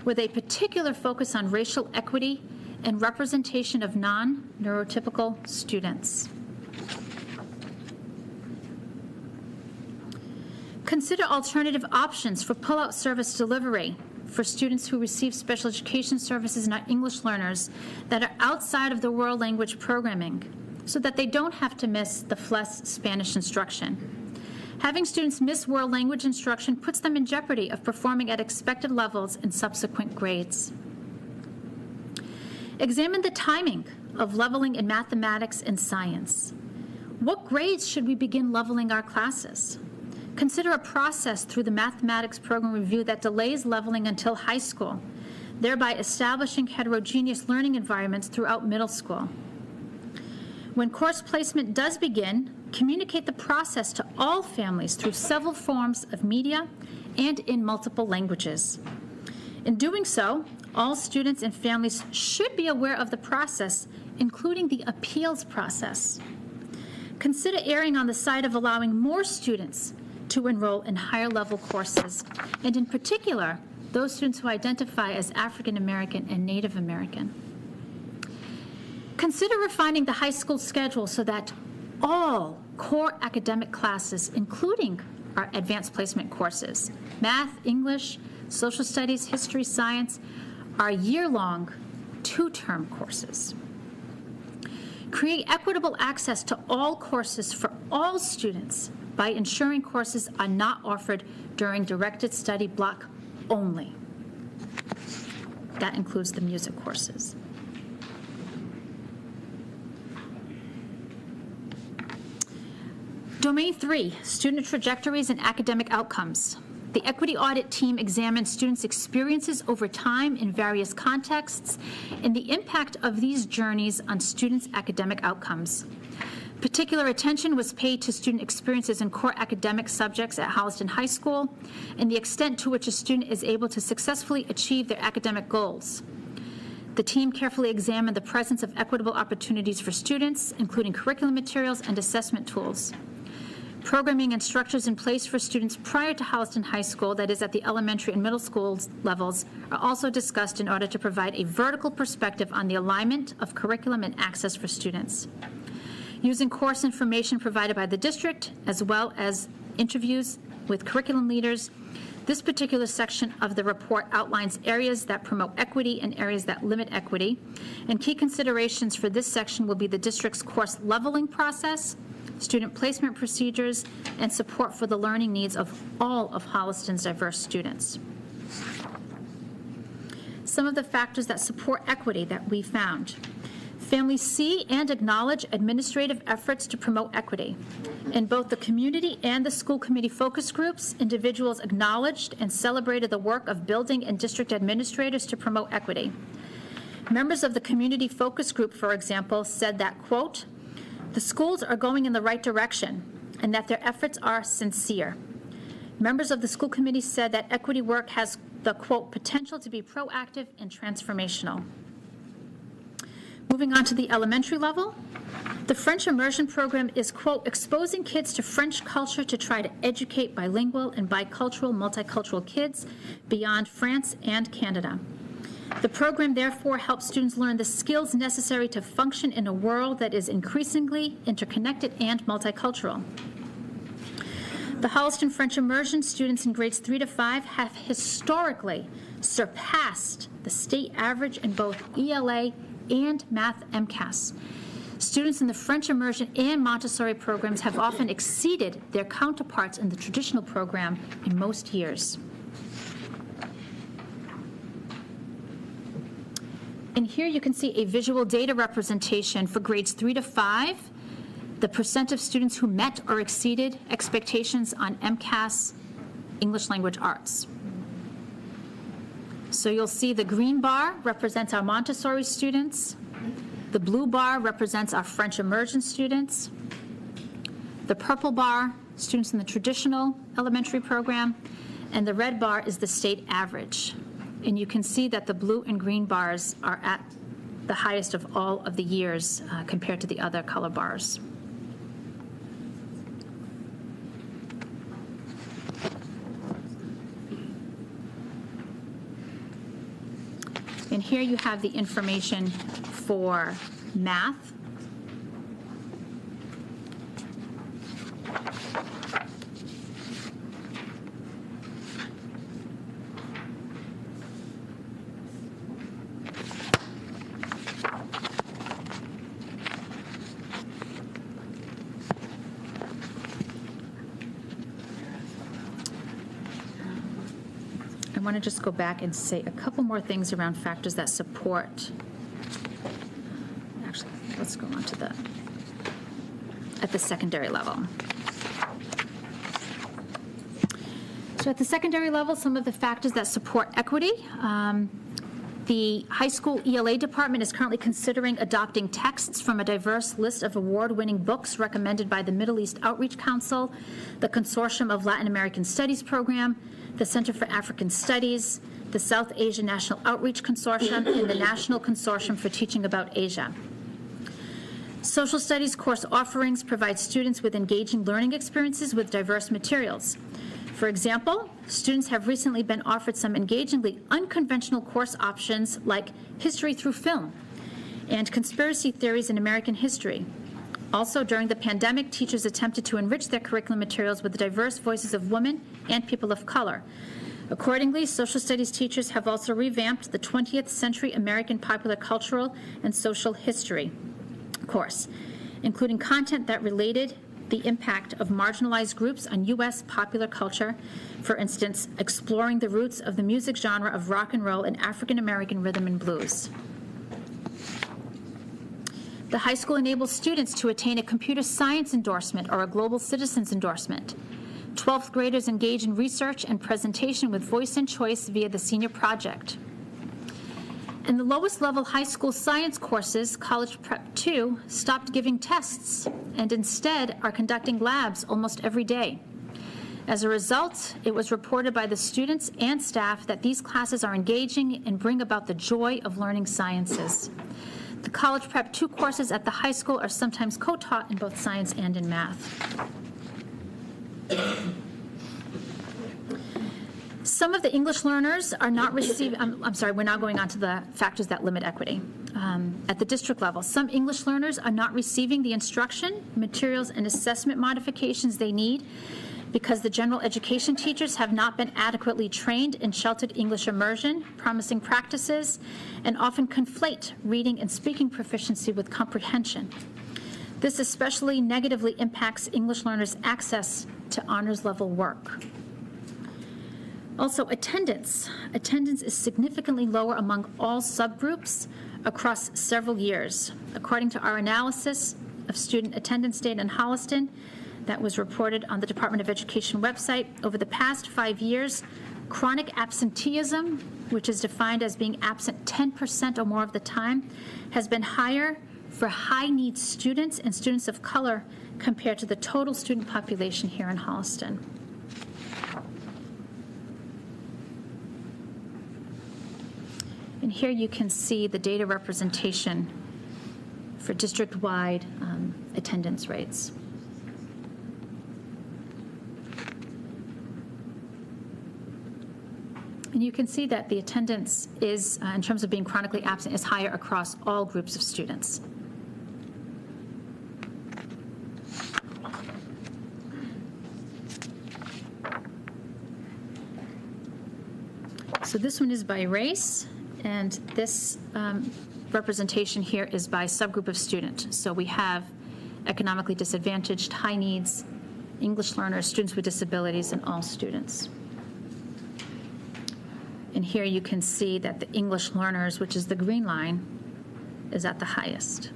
with a particular focus on racial equity and representation of non-neurotypical students. Consider alternative options for pull-out service delivery for students who receive special education services and are English learners that are outside of the world language programming, so that they don't have to miss the FLES Spanish instruction. Having students miss world language instruction puts them in jeopardy of performing at expected levels in subsequent grades. Examine the timing of leveling in mathematics and science. What grades should we begin leveling our classes? Consider a process through the mathematics program review that delays leveling until high school, thereby establishing heterogeneous learning environments throughout middle school. When course placement does begin, communicate the process to all families through several forms of media and in multiple languages. In doing so, all students and families should be aware of the process, including the appeals process. Consider erring on the side of allowing more students to enroll in higher level courses, and in particular, those students who identify as African American and Native American. Consider refining the high school schedule so that all core academic classes, including our advanced placement courses, math, English, social studies, history, science, are year-long, two-term courses. Create equitable access to all courses for all students by ensuring courses are not offered during directed study block only. That includes the music courses. Domain 3, student trajectories and academic outcomes. The equity audit team examined students' experiences over time in various contexts and the impact of these journeys on students' academic outcomes. Particular attention was paid to student experiences in core academic subjects at Holliston High School and the extent to which a student is able to successfully achieve their academic goals. The team carefully examined the presence of equitable opportunities for students, including curriculum materials and assessment tools. Programming and structures in place for students prior to Holliston High School, that is at the elementary and middle school levels, are also discussed in order to provide a vertical perspective on the alignment of curriculum and access for students. Using course information provided by the district, as well as interviews with curriculum leaders, this particular section of the report outlines areas that promote equity and areas that limit equity. And key considerations for this section will be the district's course leveling process, student placement procedures, and support for the learning needs of all of Holliston's diverse students. Some of the factors that support equity that we found. Families see and acknowledge administrative efforts to promote equity. In both the community and the school committee focus groups, individuals acknowledged and celebrated the work of building and district administrators to promote equity. Members of the community focus group, for example, said that, quote, "The schools are going in the right direction and that their efforts are sincere." Members of the school committee said that equity work has the, quote, "potential to be proactive and transformational." Moving on to the elementary level, The French immersion program is, quote, exposing kids to French culture to try to educate bilingual and bicultural, multicultural kids beyond France and Canada. The program, therefore, helps students learn the skills necessary to function in a world that is increasingly interconnected and multicultural. The Holliston French immersion students in grades 3 to 5 have historically surpassed the state average in both ELA and Math MCAS. Students in the French immersion and Montessori programs have often exceeded their counterparts in the traditional program in most years. And here you can see a visual data representation for grades 3 to 5, the percent of students who met or exceeded expectations on MCAS English Language Arts. So you'll see the green bar represents our Montessori students. The blue bar represents our French immersion students. The purple bar, students in the traditional elementary program. And the red bar is the state average. And you can see that the blue and green bars are at the highest of all of the years compared to the other color bars. And here you have the information for math. I want to just go back and say a couple more things around factors that support. Actually, let's go on to at the secondary level. So at the secondary level, some of the factors that support equity. The high school ELA department is currently considering adopting texts from a diverse list of award-winning books recommended by the Middle East Outreach Council, the Consortium of Latin American Studies Program, the Center for African Studies, the South Asia National Outreach Consortium, and the National Consortium for Teaching About Asia. Social studies course offerings provide students with engaging learning experiences with diverse materials. For example, students have recently been offered some engagingly unconventional course options like History Through Film and Conspiracy Theories in American History. Also, during the pandemic, teachers attempted to enrich their curriculum materials with the diverse voices of women and people of color. Accordingly, social studies teachers have also revamped the 20th Century American Popular Cultural and Social History course, including content that related the impact of marginalized groups on U.S. popular culture, for instance, exploring the roots of the music genre of rock and roll and African American rhythm and blues. The high school enables students to attain a computer science endorsement or a global citizens endorsement. 12th graders engage in research and presentation with voice and choice via the senior project. In the lowest level high school science courses, College Prep 2 stopped giving tests and instead are conducting labs almost every day. As a result, it was reported by the students and staff that these classes are engaging and bring about the joy of learning sciences. The College Prep 2 courses at the high school are sometimes co-taught in both science and in math. Some of the English learners are not receiving, I'm sorry, we're now going on to the factors that limit equity. At the district level, some English learners are not receiving the instruction, materials, and assessment modifications they need because the general education teachers have not been adequately trained in sheltered English immersion, promising practices, and often conflate reading and speaking proficiency with comprehension. This especially negatively impacts English learners' access to honors level work. Also, attendance. Attendance is significantly lower among all subgroups across several years. According to our analysis of student attendance data in Holliston that was reported on the Department of Education website, over the past 5 years, chronic absenteeism, which is defined as being absent 10% or more of the time, has been higher for high-needs students and students of color compared to the total student population here in Holliston. And here you can see the data representation for district-wide attendance rates. And you can see that the attendance is, in terms of being chronically absent, is higher across all groups of students. So this one is by race, and this representation here is by subgroup of student. So we have economically disadvantaged, high needs, English learners, students with disabilities, and all students. And here you can see that the English learners, which is the green line, is at the highest.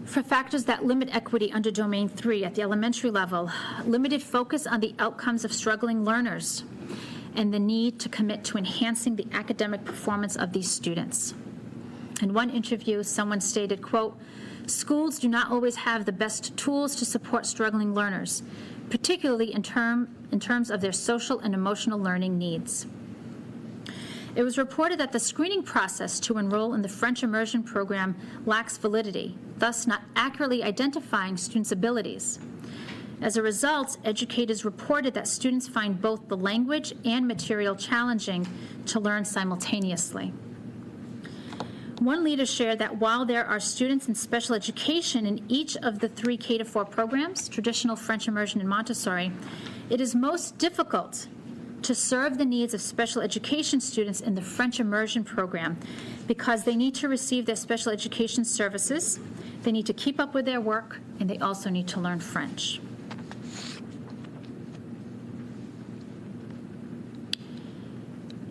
For factors that limit equity under Domain 3 at the elementary level, limited focus on the outcomes of struggling learners and the need to commit to enhancing the academic performance of these students. In one interview, someone stated, quote, "Schools do not always have the best tools to support struggling learners, particularly in terms of their social and emotional learning needs." It was reported that the screening process to enroll in the French immersion program lacks validity, thus not accurately identifying students' abilities. As a result, educators reported that students find both the language and material challenging to learn simultaneously. One leader shared that while there are students in special education in each of the 3 K-4 programs, traditional French immersion and Montessori, it is most difficult to serve the needs of special education students in the French immersion program because they need to receive their special education services, they need to keep up with their work, and they also need to learn French.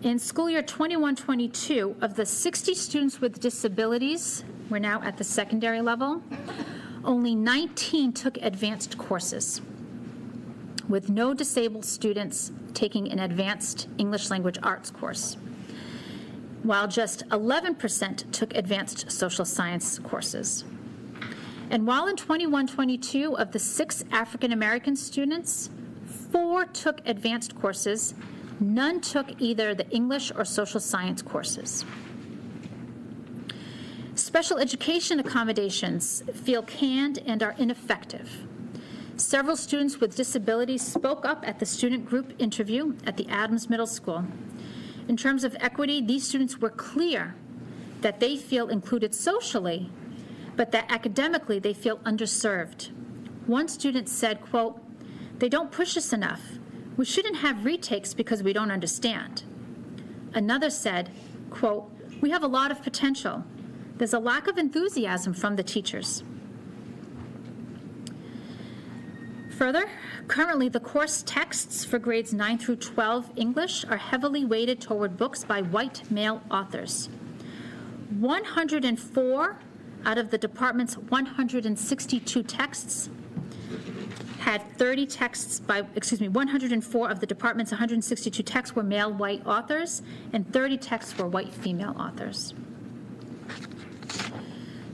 In school year 21-22, of the 60 students with disabilities, we're now at the secondary level, only 19 took advanced courses, with no disabled students taking an advanced English language arts course, while just 11% took advanced social science courses. And while in 21-22, of the 6 African American students, 4 took advanced courses, none took either the English or social science courses. Special education accommodations feel canned and are ineffective. Several students with disabilities spoke up at the student group interview at the Adams Middle School. In terms of equity, these students were clear that they feel included socially, but that academically they feel underserved. One student said, quote, "They don't push us enough. We shouldn't have retakes because we don't understand." Another said, quote, "We have a lot of potential. There's a lack of enthusiasm from the teachers." Further, currently the course texts for grades 9 through 12 English are heavily weighted toward books by white male authors. 104 out of the department's 162 texts had 30 texts by, 104 of the department's 162 texts were male white authors, and 30 texts were white female authors.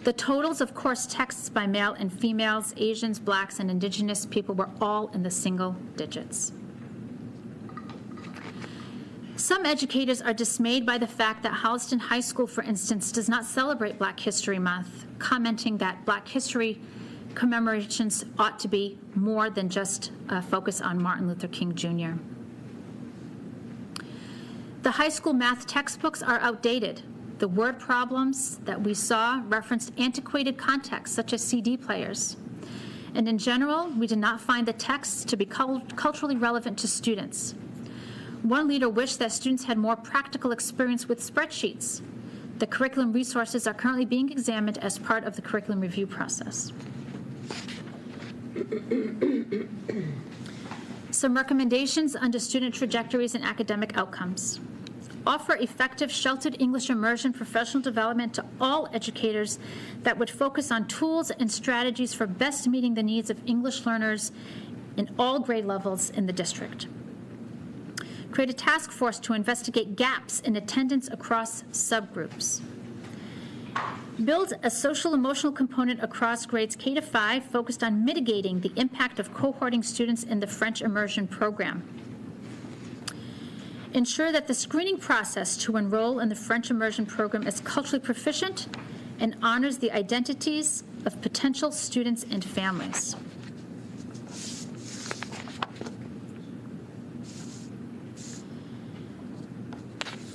The totals of course texts by male and females, Asians, blacks, and indigenous people were all in the single digits. Some educators are dismayed by the fact that Holliston High School, for instance, does not celebrate Black History Month, commenting that Black history commemorations ought to be more than just a focus on Martin Luther King Jr. The high school math textbooks are outdated. The word problems that we saw referenced antiquated contexts such as CD players. And in general, we did not find the texts to be culturally relevant to students. One leader wished that students had more practical experience with spreadsheets. The curriculum resources are currently being examined as part of the curriculum review process. Some recommendations under student trajectories and academic outcomes. Offer effective sheltered English immersion professional development to all educators that would focus on tools and strategies for best meeting the needs of English learners in all grade levels in the district. Create a task force to investigate gaps in attendance across subgroups. Build a social emotional component across grades K to 5 focused on mitigating the impact of cohorting students in the French immersion program. Ensure that the screening process to enroll in the French immersion program is culturally proficient and honors the identities of potential students and families.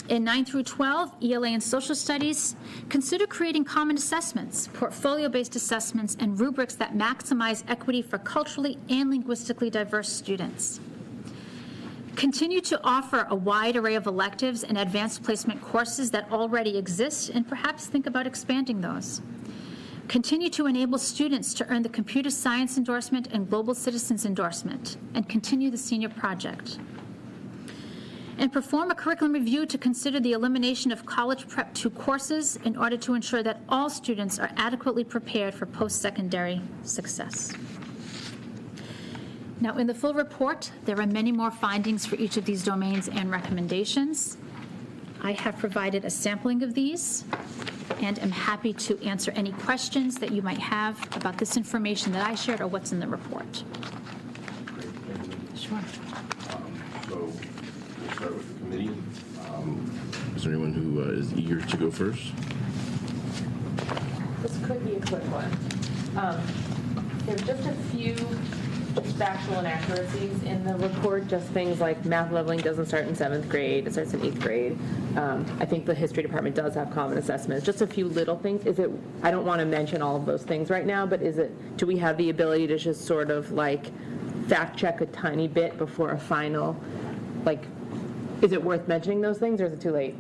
In 9 through 12, ELA and social studies, consider creating common assessments, portfolio-based assessments, and rubrics that maximize equity for culturally and linguistically diverse students. Continue to offer a wide array of electives and advanced placement courses that already exist, and perhaps think about expanding those. Continue to enable students to earn the computer science endorsement and global citizens endorsement, and continue the senior project. And perform a curriculum review to consider the elimination of College Prep 2 courses in order to ensure that all students are adequately prepared for post-secondary success. Now, in the full report, there are many more findings for each of these domains and recommendations. I have provided a sampling of these and am happy to answer any questions that you might have about this information that I shared or what's in the report. Sure. So we'll start with the committee. Is there anyone who is eager to go first? This could be a quick one. There's just a few factual inaccuracies in the report, just things like math leveling doesn't start in 7th grade, it starts in 8th grade. I think the history department does have common assessments, just a few little things. I don't want to mention all of those things right now, but do we have the ability to just sort of like fact check a tiny bit before a final, is it worth mentioning those things, or is it too late?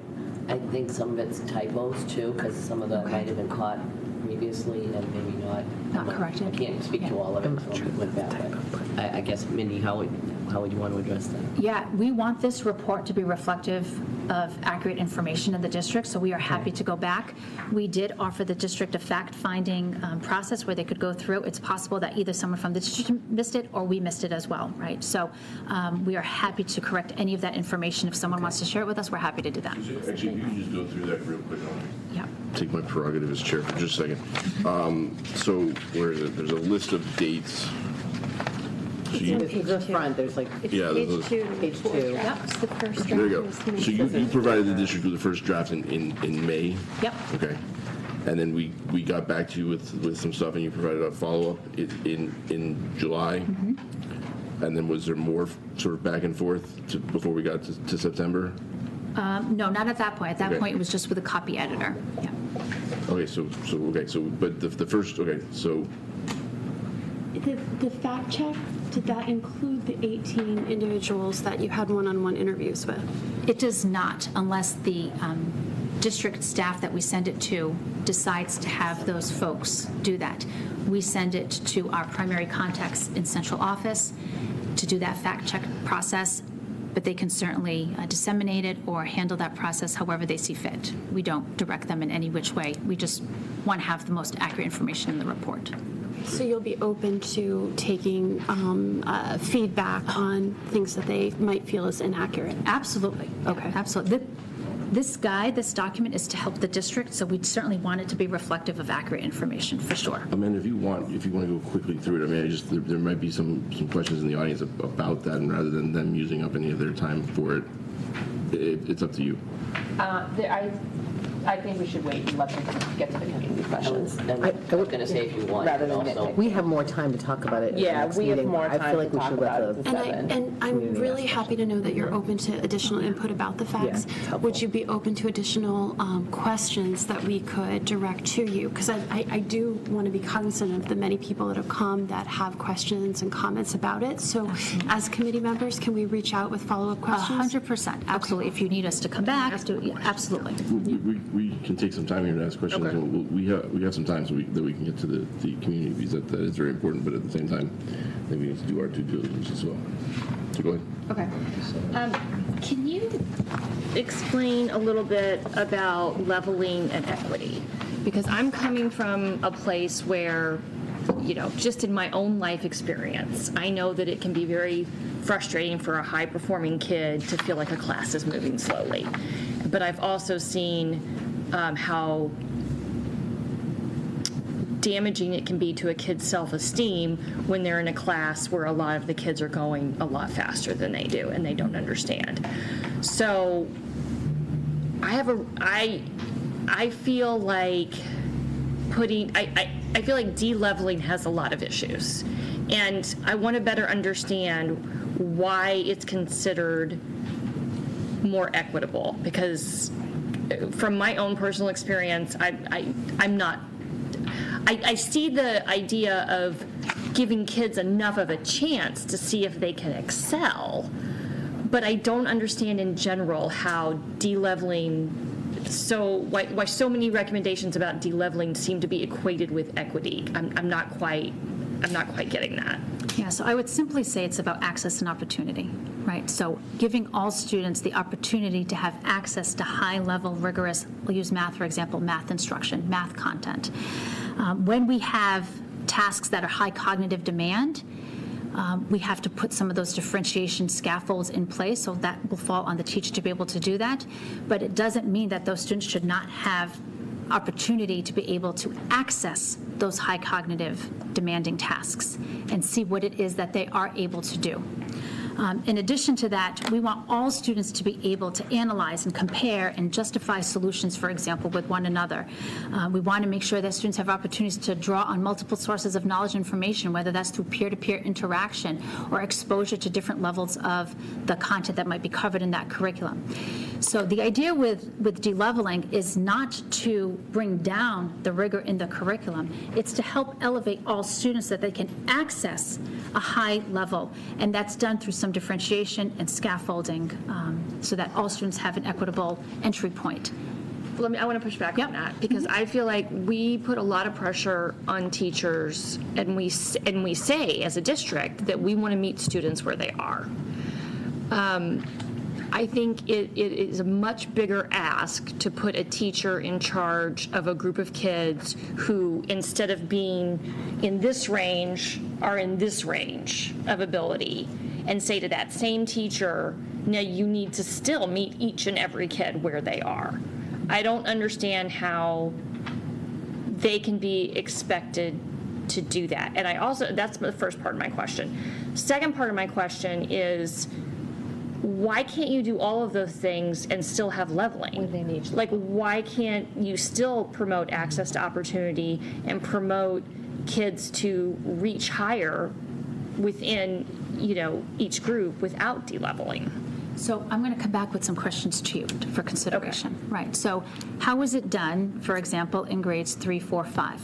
I think some of it's typos too, because some of that might have been caught previously and maybe not. Not corrected. I can't speak to all of it, so we went back. I guess, Mindy, how would you want to address that? Yeah, we want this report to be reflective of accurate information in the district, so we are happy to go back. We did offer the district a fact-finding process where they could go through. It's possible that either someone from the district missed it or we missed it as well, right? So we are happy to correct any of that information. If someone wants to share it with us, we're happy to do that. Actually, if you can just go through that real quick. Yeah. Take my prerogative as chair for just a second. So where is it? There's a list of dates. So you, The front, there's yeah, there's Page those- 2. page 2. Yep. The first there you draft go. was So you provided the district with the first draft in May? Yep. Okay. And then we got back to you with some stuff, and you provided a follow-up in July? Mm-hmm. And then was there more sort of back and forth before we got to September? No, not at that point. At that Okay. point, it was just with a copy editor. Yeah. Okay, but the first, okay, so, The fact check, did that include the 18 individuals that you had one-on-one interviews with? It does not, unless the district staff that we send it to decides to have those folks do that. We send it to our primary contacts in central office to do that fact check process, but they can certainly disseminate it or handle that process however they see fit. We don't direct them in any which way. We just want to have the most accurate information in the report. So you'll be open to taking feedback on things that they might feel is inaccurate? Absolutely. Okay. Absolutely. This document is to help the district, so we certainly want it to be reflective of accurate information, for sure. Amanda, if you want to go quickly through it, I mean, there might be some questions in the audience about that, and rather than them using up any of their time for it, it's up to you. I think we should wait and let them get to the community questions. I was going to say if you want. Rather than also. We have more time to talk about it. at the Yeah, next we have meeting. more I time feel like to we talk should let about the. it. And I'm really happy to know that you're open to additional input about the facts. it's helpful. Would you be open to additional questions that we could direct to you? Because I do want to be cognizant of the many people that have come that have questions and comments about it. So as committee members, can we reach out with follow-up questions? 100%, absolutely. If you need us to come back, absolutely. We can take some time here to ask questions. Okay. And we have some time that we can get to the community, because that is very important, but at the same time, I think we need to do our due diligence as well. So go ahead. Okay. Can you explain a little bit about leveling and equity? Because I'm coming from a place where, just in my own life experience, I know that it can be very frustrating for a high-performing kid to feel like a class is moving slowly. But I've also seen how damaging it can be to a kid's self-esteem when they're in a class where a lot of the kids are going a lot faster than they do and they don't understand. So I feel like I feel like de-leveling has a lot of issues, and I want to better understand why it's considered more equitable, because from my own personal experience, I'm not. I see the idea of giving kids enough of a chance to see if they can excel, but I don't understand in general how de-leveling, why so many recommendations about de-leveling seem to be equated with equity. I'm not quite getting that. Yeah, so I would simply say it's about access and opportunity, right? So giving all students the opportunity to have access to high-level, rigorous, we'll use math, for example, math instruction, math content. When we have tasks that are high cognitive demand, we have to put some of those differentiation scaffolds in place, so that will fall on the teacher to be able to do that. But it doesn't mean that those students should not have opportunity to be able to access those high cognitive demanding tasks and see what it is that they are able to do. In addition to that, we want all students to be able to analyze and compare and justify solutions, for example, with one another. We want to make sure that students have opportunities to draw on multiple sources of knowledge and information, whether that's through peer-to-peer interaction or exposure to different levels of the content that might be covered in that curriculum. So the idea with de-leveling is not to bring down the rigor in the curriculum. It's to help elevate all students so that they can access a high level, and that's done through some differentiation and scaffolding so that all students have an equitable entry point. I want to push back on that, because I feel like we put a lot of pressure on teachers, and we say as a district that we want to meet students where they are. I think it is a much bigger ask to put a teacher in charge of a group of kids who, instead of being in this range, are in this range of ability, and say to that same teacher, now you need to still meet each and every kid where they are. I don't understand how they can be expected to do that. And that's the first part of my question. Second part of my question is, why can't you do all of those things and still have leveling? Within each. Like, why can't you still promote access to opportunity and promote kids to reach higher within, each group without de-leveling? So I'm going to come back with some questions to you for consideration. Okay. Right. So how is it done, for example, in grades 3, 4, 5?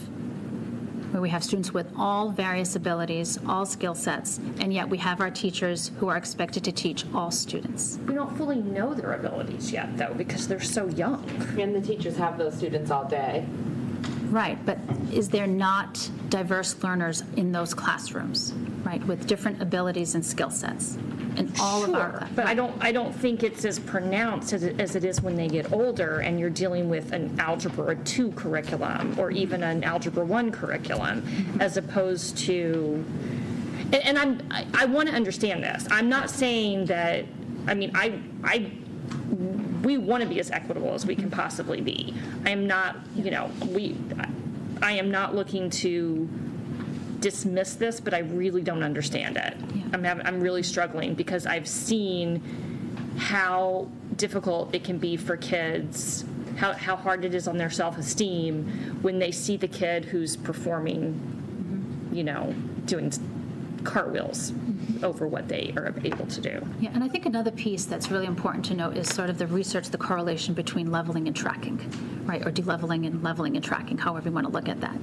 Where we have students with all various abilities, all skill sets, and yet we have our teachers who are expected to teach all students. We don't fully know their abilities yet, though, because they're so young. And the teachers have those students all day. Right, but is there not diverse learners in those classrooms, right, with different abilities and skill sets? In all of our classes. But I don't think it's as pronounced as it is when they get older and you're dealing with an Algebra 2 curriculum or even an Algebra 1 curriculum, as opposed to, and I want to understand this. I'm not saying that, we want to be as equitable as we can possibly be. I am not, I am not looking to dismiss this, but I really don't understand it. Yeah. I'm really struggling because I've seen how difficult it can be for kids, how hard it is on their self-esteem when they see the kid who's performing, doing cartwheels over what they are able to do. Yeah, and I think another piece that's really important to note is sort of the research, the correlation between leveling and tracking, right, or de-leveling and leveling and tracking, however you want to look at that.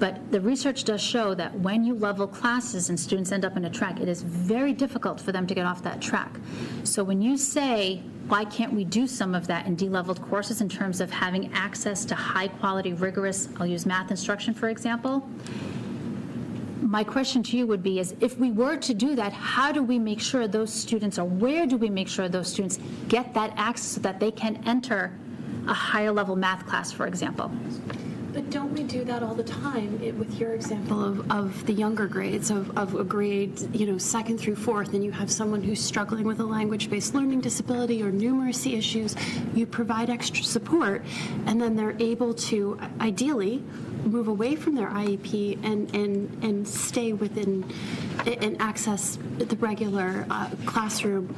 But the research does show that when you level classes and students end up in a track, it is very difficult for them to get off that track. So when you say, why can't we do some of that in de-leveled courses in terms of having access to high-quality, rigorous, I'll use math instruction, for example, my question to you would be is, if we were to do that, how do we make sure those students, or where do we make sure those students get that access so that they can enter a higher level math class, for example? But don't we do that all the time with your example of the younger grades, of a grade, 2nd through 4th, and you have someone who's struggling with a language-based learning disability or numeracy issues, you provide extra support, and then they're able to, ideally, move away from their IEP and stay within and access the regular classroom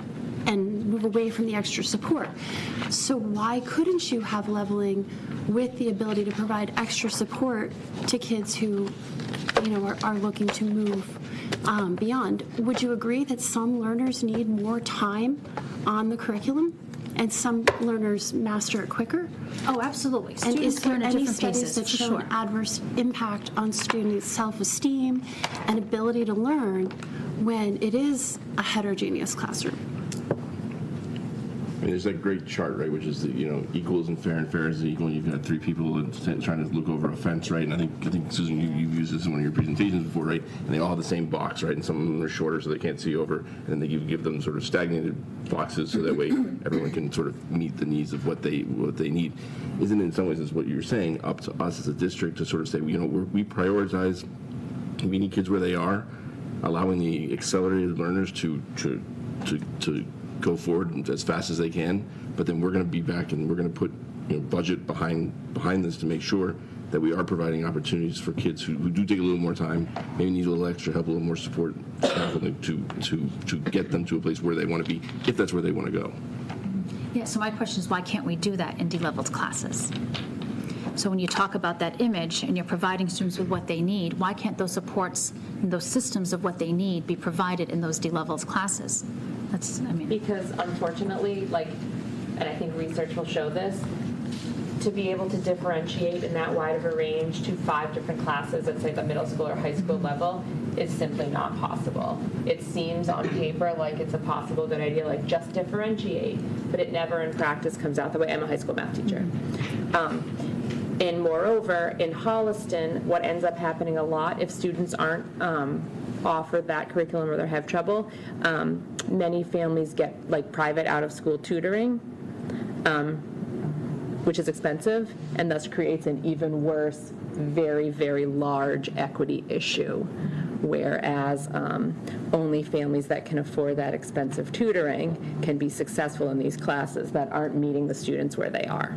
and move away from the extra support. So why couldn't you have leveling with the ability to provide extra support to kids who, are looking to move beyond? Would you agree that some learners need more time on the curriculum and some learners master it quicker? Oh, absolutely. And is Students there learn at any different studies paces, that for show sure. an adverse impact on students' self-esteem and ability to learn when it is a heterogeneous classroom? I mean, there's that great chart, right, which is equal isn't fair and fair isn't equal. And you've got three people trying to look over a fence, right? And I think Susan, you've used this in one of your presentations before, right? And they all have the same box, right? And some of them are shorter so they can't see over. And then they give them sort of stagnated boxes so that way everyone can sort of meet the needs of what they need. Isn't it in some ways, is what you're saying, up to us as a district to sort of say, we prioritize meeting kids where they are, allowing the accelerated learners to go forward as fast as they can, but then we're going to be back and we're going to put budget behind this to make sure that we are providing opportunities for kids who do take a little more time, maybe need a little extra help, a little more support, to get them to a place where they want to be, if that's where they want to go. Yeah, so my question is, why can't we do that in de-leveled classes? So when you talk about that image and you're providing students with what they need, why can't those supports and those systems of what they need be provided in those de-leveled classes? Because unfortunately, and I think research will show this, to be able to differentiate in that wide of a range to 5 different classes at, say, the middle school or high school level is simply not possible. It seems on paper like it's a possible good idea, like just differentiate, but it never in practice comes out that way. I'm a high school math teacher. And moreover, in Holliston, what ends up happening a lot, if students aren't offered that curriculum or they have trouble, many families get private out-of-school tutoring, which is expensive, and thus creates an even worse, very, very large equity issue. Whereas only families that can afford that expensive tutoring can be successful in these classes that aren't meeting the students where they are.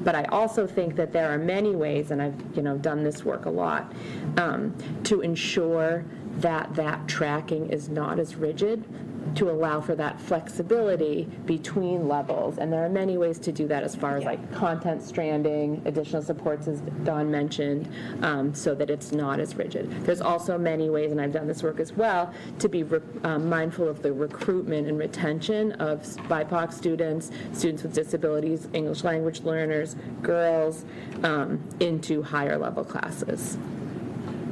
But I also think that there are many ways, and I've done this work a lot, to ensure that tracking is not as rigid, to allow for that flexibility between levels. And there are many ways to do that as far as content stranding, additional supports, as Dawn mentioned, so that it's not as rigid. There's also many ways, and I've done this work as well, to be mindful of the recruitment and retention of BIPOC students, students with disabilities, English language learners, girls, into higher level classes.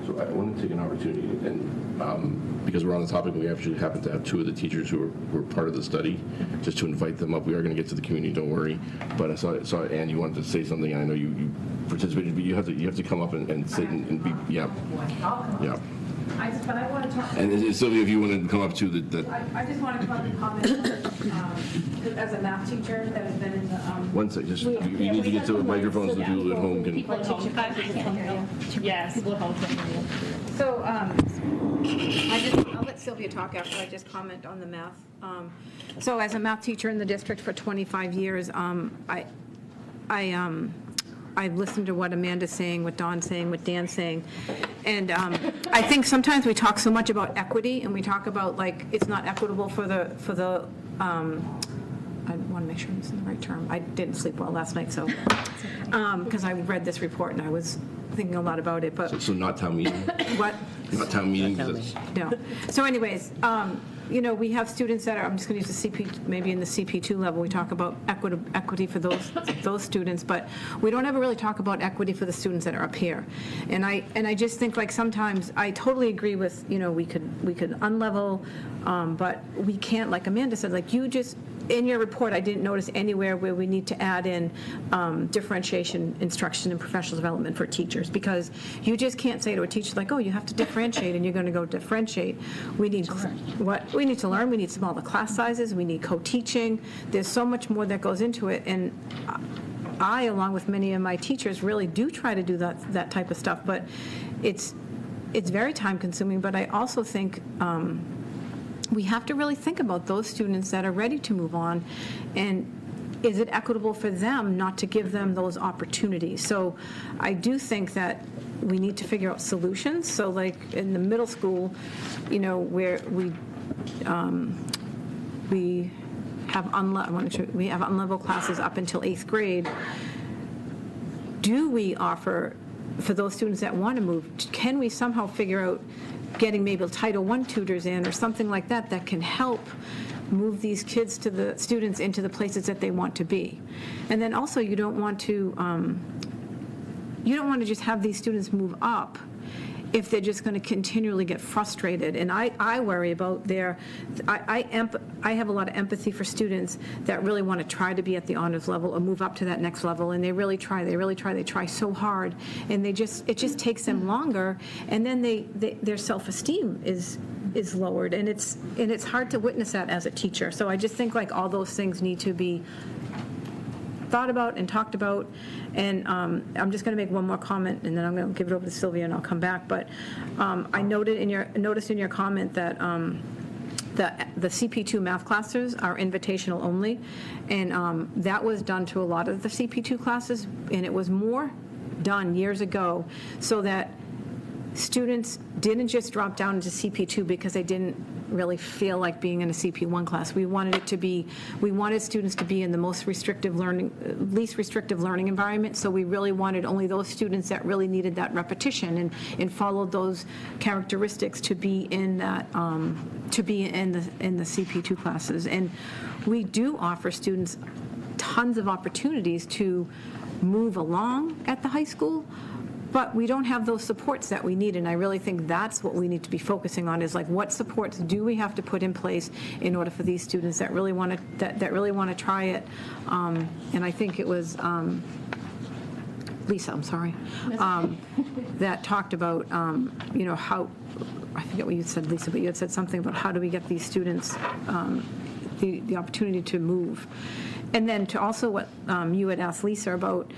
So I want to take an opportunity, and because we're on the topic, we actually happen to have 2 of the teachers who were part of the study, just to invite them up. We are going to get to the community, don't worry. But I saw Anne, you wanted to say something, and I know you participated, but you have to come up and sit and be, yeah. But I want to talk. And Sylvia, if you want to come up to the I just want to comment as a math teacher that has been in the. one second, just you need to get to a microphone so people at home can. Yes, we'll hold it. So I'll let Sylvia talk after I just comment on the math. So as a math teacher in the district for 25 years, I've listened to what Amanda's saying, what Dawn's saying, what Dan's saying, and I think sometimes we talk so much about equity, and we talk about it's not equitable for the. I want to make sure I'm using the right term. I didn't sleep well last night, so because I read this report and I was thinking a lot about it. But So not town meeting. what? Not town meeting. No. So anyways, we have students that are, I'm just going to use the CP, maybe in the CP2 level, we talk about equity for those students, but we don't ever really talk about equity for the students that are up here. And I just think sometimes I totally agree with, we could unlevel, but we can't, like Amanda said, you just, in your report, I didn't notice anywhere where we need to add in differentiation, instruction, and professional development for teachers, because you just can't say to a teacher oh, you have to differentiate, and you're going to go differentiate. We need we need to learn. We need smaller class sizes. We need co-teaching. There's so much more that goes into it, and I, along with many of my teachers, really do try to do that type of stuff, but it's very time consuming. But I also think we have to really think about those students that are ready to move on, and is it equitable for them not to give them those opportunities? So I do think that we need to figure out solutions. So like in the middle school, where we have unlevel classes up until 8th grade, do we offer, for those students that want to move, can we somehow figure out getting maybe Title I tutors in or something like that that can help move these kids to the students into the places that they want to be? And then also you don't want to just have these students move up if they're just going to continually get frustrated. And I worry about I have a lot of empathy for students that really want to try to be at the honors level or move up to that next level, and they try so hard, and it just takes them longer, and then their self-esteem is lowered, and it's hard to witness that as a teacher. So I just think like all those things need to be thought about and talked about. And I'm just going to make one more comment, and then I'm going to give it over to Sylvia, and I'll come back. But I noticed in your comment that the CP2 math classes are invitational only, and that was done to a lot of the CP2 classes, and it was more done years ago so that students didn't just drop down into CP2 because they didn't really feel like being in a CP1 class. We wanted students to be in the least restrictive learning environment. So we really wanted only those students that really needed that repetition and followed those characteristics to be in that to be in the CP2 classes. And we do offer students tons of opportunities to move along at the high school, but we don't have those supports that we need, and I really think that's what we need to be focusing on, is like what supports do we have to put in place in order for these students that really want to try it. And I think it was Lisa, I'm sorry, that talked about how, I forget what you said, Lisa, but you had said something about how do we get these students the opportunity to move. And then to also what you had asked Lisa about,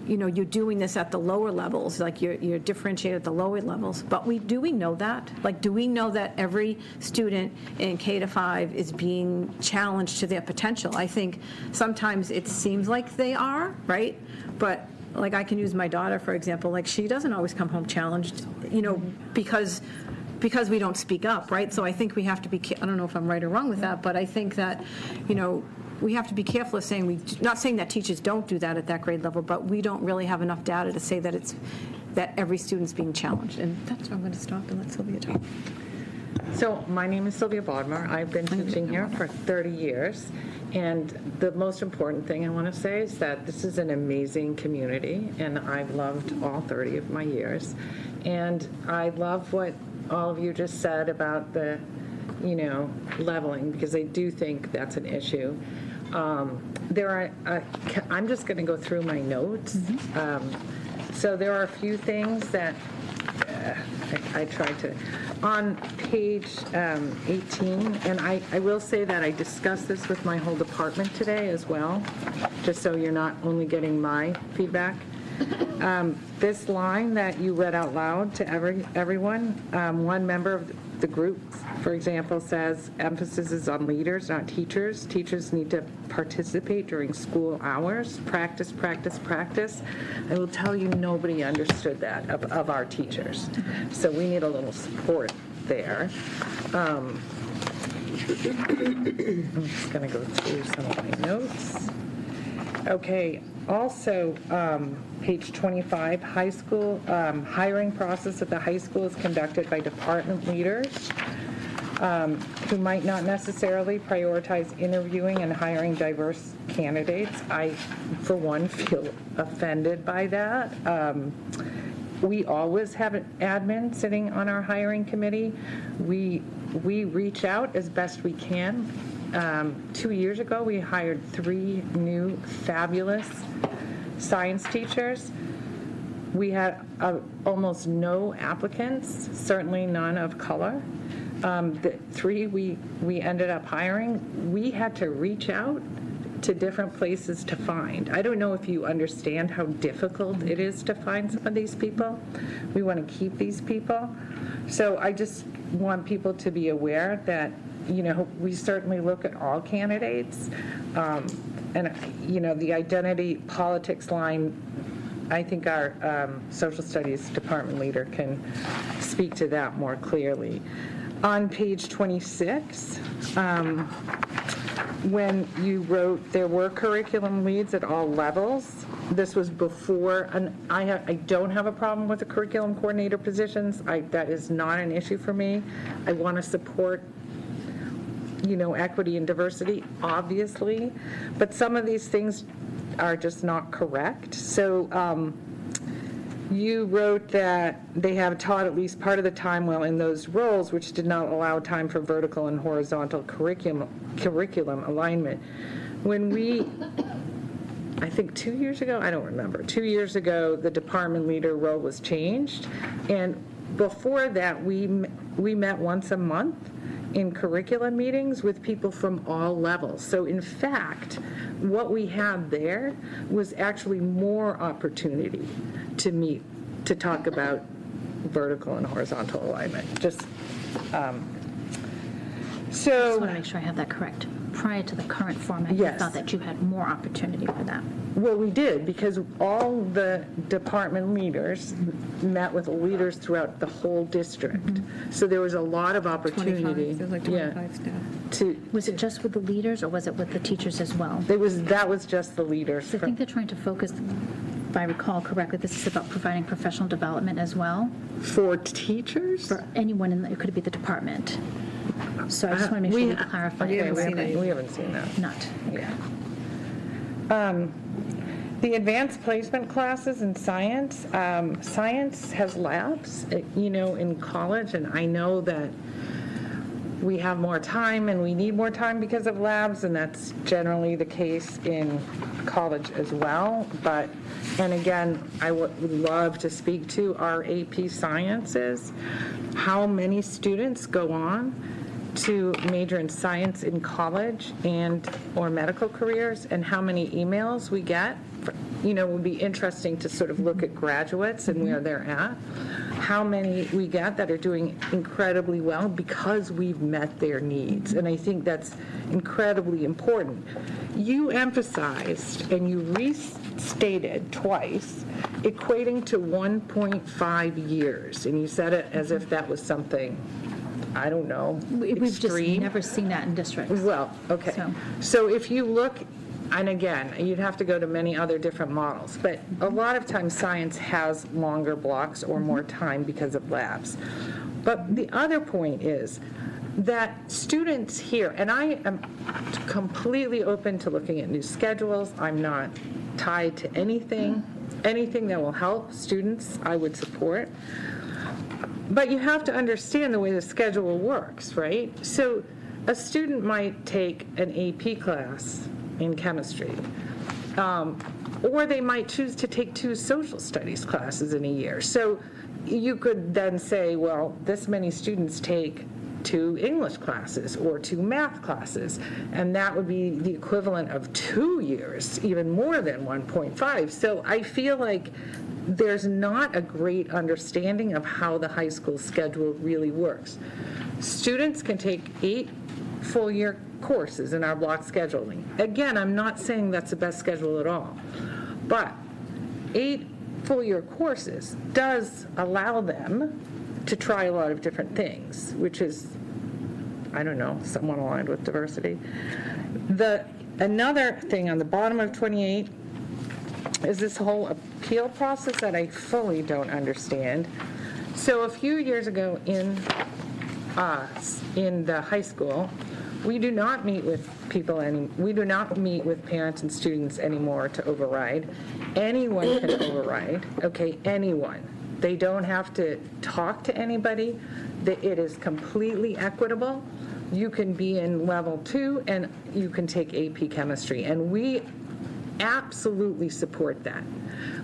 you're doing this at the lower levels, like you're differentiated at the lower levels. But do we know that? Like, do we know that every student in K-5 is being challenged to their potential? I think sometimes it seems like they are, right? But like I can use my daughter, for example, like she doesn't always come home challenged, because we don't speak up, right? So I think we have to be, I don't know if I'm right or wrong with that, but I think that, we have to be careful of saying, not saying that teachers don't do that at that grade level, but we don't really have enough data to say that every student's being challenged. And that's where I'm going to stop and let Sylvia talk. So my name is Sylvia Bodmer. I've been teaching here for 30 years. And the most important thing I want to say is that this is an amazing community, and I've loved all 30 of my years. And I love what all of you just said about the, leveling, because I do think that's an issue. I'm just going to go through my notes. So there are a few things that I tried to, on page 18, and I will say that I discussed this with my whole department today as well, just so you're not only getting my feedback. This line that you read out loud to everyone, one member of the group, for example, says emphasis is on leaders, not teachers. Teachers need to participate during school hours. Practice, practice, practice. I will tell you, nobody understood that of our teachers. So we need a little support there. I'm just going to go through some of my notes. Okay, also, page 25, high school, hiring process at the high school is conducted by department leaders who might not necessarily prioritize interviewing and hiring diverse candidates. I, for one, feel offended by that. We always have an admin sitting on our hiring committee. We reach out as best we can. 2 years ago, we hired 3 new fabulous science teachers. We had almost no applicants, certainly none of color. The 3 we ended up hiring, we had to reach out to different places to find. I don't know if you understand how difficult it is to find some of these people. We want to keep these people. So I just want people to be aware that we certainly look at all candidates. and, the identity politics line, I think our social studies department leader can speak to that more clearly. On page 26, when you wrote there were curriculum leads at all levels, this was before, and I don't have a problem with the curriculum coordinator positions. That is not an issue for me. I want to support equity and diversity, obviously, but some of these things are just not correct. So you wrote that they have taught at least part of the time while in those roles, which did not allow time for vertical and horizontal curriculum alignment. When I think 2 years ago, I don't remember, 2 years ago, the department leader role was changed, and before that, we met once a month in curriculum meetings with people from all levels. So in fact, what we had there was actually more opportunity to meet, to talk about vertical and horizontal alignment. I just want to make sure I have that correct. Prior to the current format, you Yes. thought that you had more opportunity for that. Well, we did, because all the department leaders met with leaders throughout the whole district. So there was a lot of opportunity. 25, there's like 25 staff. Was it just with the leaders, or was it with the teachers as well? That was just the leaders. So I think they're trying to focus, if I recall correctly, this is about providing professional development as well For teachers? for anyone it could be the department. So I just want to make sure we clarify. We haven't seen it. We haven't seen that. Not. Okay. The advanced placement classes in science, science has labs, in college, and I know that we have more time and we need more time because of labs, and that's generally the case in college as well. And again, I would love to speak to our AP Sciences, how many students go on to major in science in college or medical careers, and how many emails we get. It would be interesting to sort of look at graduates and where they're at, how many we get that are doing incredibly well because we've met their needs. And I think that's incredibly important. You emphasized and you restated twice equating to 1.5 years, and you said it as if that was something, I don't know, We've just extreme. never seen that in districts. Well, okay. So if you look, and again, you'd have to go to many other different models, but a lot of times science has longer blocks or more time because of labs. But the other point is that students here, and I am completely open to looking at new schedules. I'm not tied to anything that will help students, I would support. But you have to understand the way the schedule works, right? So a student might take an AP class in chemistry, or they might choose to take 2 social studies classes in a year. So you could then say, well, this many students take 2 English classes or 2 math classes, and that would be the equivalent of 2 years, even more than 1.5. So I feel like there's not a great understanding of how the high school schedule really works. Students can take 8 full-year courses in our block scheduling. Again, I'm not saying that's the best schedule at all, but 8 full-year courses does allow them to try a lot of different things, which is, I don't know, somewhat aligned with diversity. Another thing on the bottom of 28 is this whole appeal process that I fully don't understand. So a few years ago in the high school, we do not meet with we do not meet with parents and students anymore to override. Anyone can override, okay, anyone. They don't have to talk to anybody. It is completely equitable. You can be in level 2 and you can take AP chemistry, and we absolutely support that.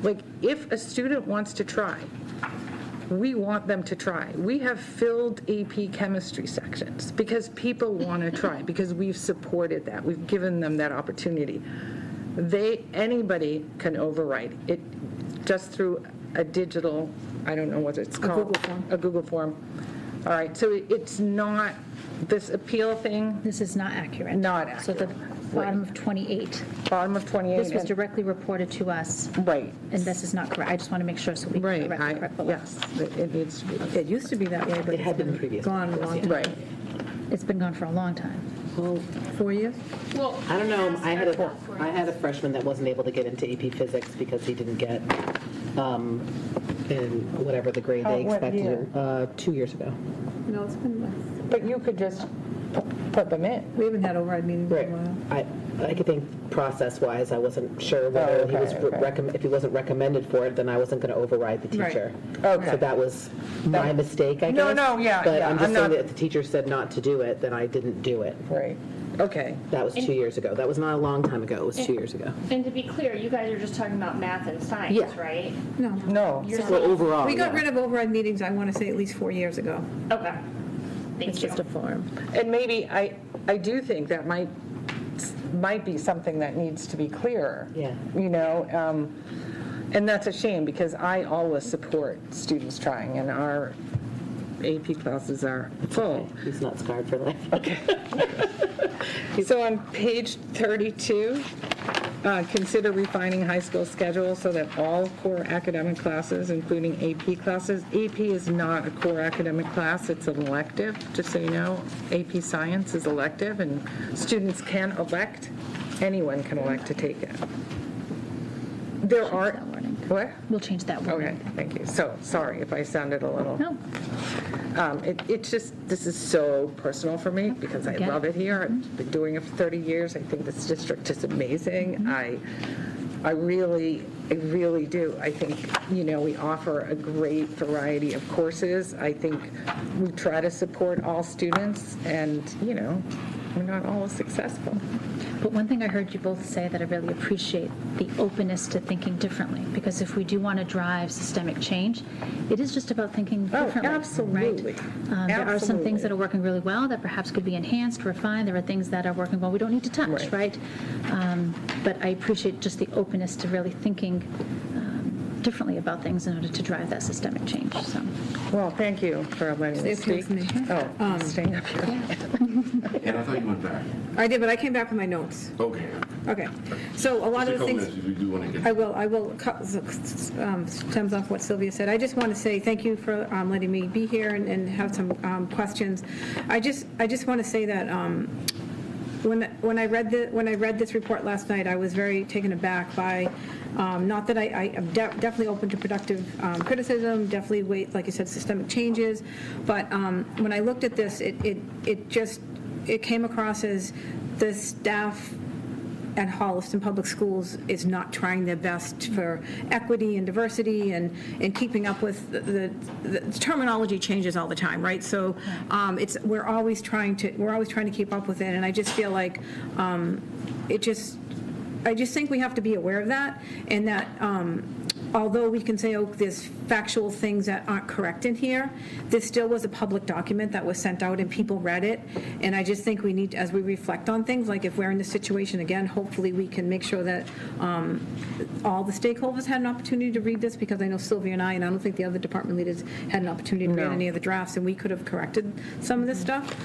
Like, if a student wants to try, we want them to try. We have filled AP chemistry sections because people want to try, because we've supported that. We've given them that opportunity. Anybody can override it just through a digital, I don't know what it's called. A Google form. All right, so it's not, this appeal thing. This is not accurate. Not accurate. So Bottom of 28. Bottom of 28. This was and- directly reported to us, Right. and this is not correct. I just want to make sure so we Right, correct the correct below. yes, it needs to be. It used to be that way, but It had it's been previously. gone a long time. Right. It's been gone for a long time. 4 years? Well, I don't know, I had a freshman that wasn't able to get into AP Physics because he didn't get, in whatever the grade they What expected year? him, 2 years ago. No, it's been less. But you could just put them in. We haven't had override meetings in a while. I could think process-wise, I wasn't sure whether he was, okay. if he wasn't recommended for it, then I wasn't going to override the Right. teacher. Okay. So that was my mistake, I guess. No, yeah, But yeah, I'm I'm just saying not- that if the teacher said not to do it, then I didn't do it. Right. Okay. That was 2 years ago. That was not a long time ago, it was 2 years ago. and to be clear, you guys are just talking about math and science, Yeah. right? No. No. So overall, We got yeah. rid of override meetings, I want to say at least 4 years ago. Okay. It's Thank you. just a form. And maybe, I do think that might be something that needs to be clearer. Yeah. You know, and that's a shame because I always support students trying and our AP classes are full. He's not scarred for life. So on page 32, consider refining high school schedule so that all core academic classes, including AP classes, AP is not a core academic class, it's an elective, just so you know. AP Science is elective, and students can elect, anyone can elect to take it. There are, that wording. what? We'll change that Okay, wording. thank you. So, sorry if I sounded a little. No, It's just, this is so personal for me because I get love it. it here. I've been doing it for 30 years. I think this district is amazing. Mm-hmm. I really do. I think, you know, we offer a great variety of courses. I think we try to support all students and, you know, we're not always successful. but one thing I heard you both say that I really appreciate, the openness to thinking differently, because if we do want to drive systemic change, it is just about thinking Oh, differently. right? absolutely. There are some things Absolutely. that are working really well that perhaps could be enhanced, refined. There are things that are working well we don't need to touch, Right. right? But I appreciate just the openness to really thinking differently about things in order to drive that systemic change, so. Well, thank you for letting me Stay up here speak. with me. Oh, I'm staying up here. And I thought you went back. I did, but I came back with my notes. Okay. Okay. So a lot Just a of the couple things. minutes if you do want to get. I will cut, stems off what Sylvia said. I just want to say thank you for letting me be here and have some questions. I just want to say that when I read this report last night, I was very taken aback by, not that I am definitely open to productive criticism, definitely wait, like you said, systemic changes, but when I looked at this, it came across as the staff at Holliston Public Schools is not trying their best for equity and diversity and keeping up with the terminology changes all the time, right? So we're always trying to keep up with it, and I just feel like I just think we have to be aware of that, and that although we can say, oh, there's factual things that aren't correct in here, this still was a public document that was sent out and people read it. And I just think we need, as we reflect on things, like if we're in this situation again, hopefully we can make sure that all the stakeholders had an opportunity to read this, because I know Sylvia and I don't think the other department leaders had an opportunity to read any of the drafts, and we could have corrected some of this stuff.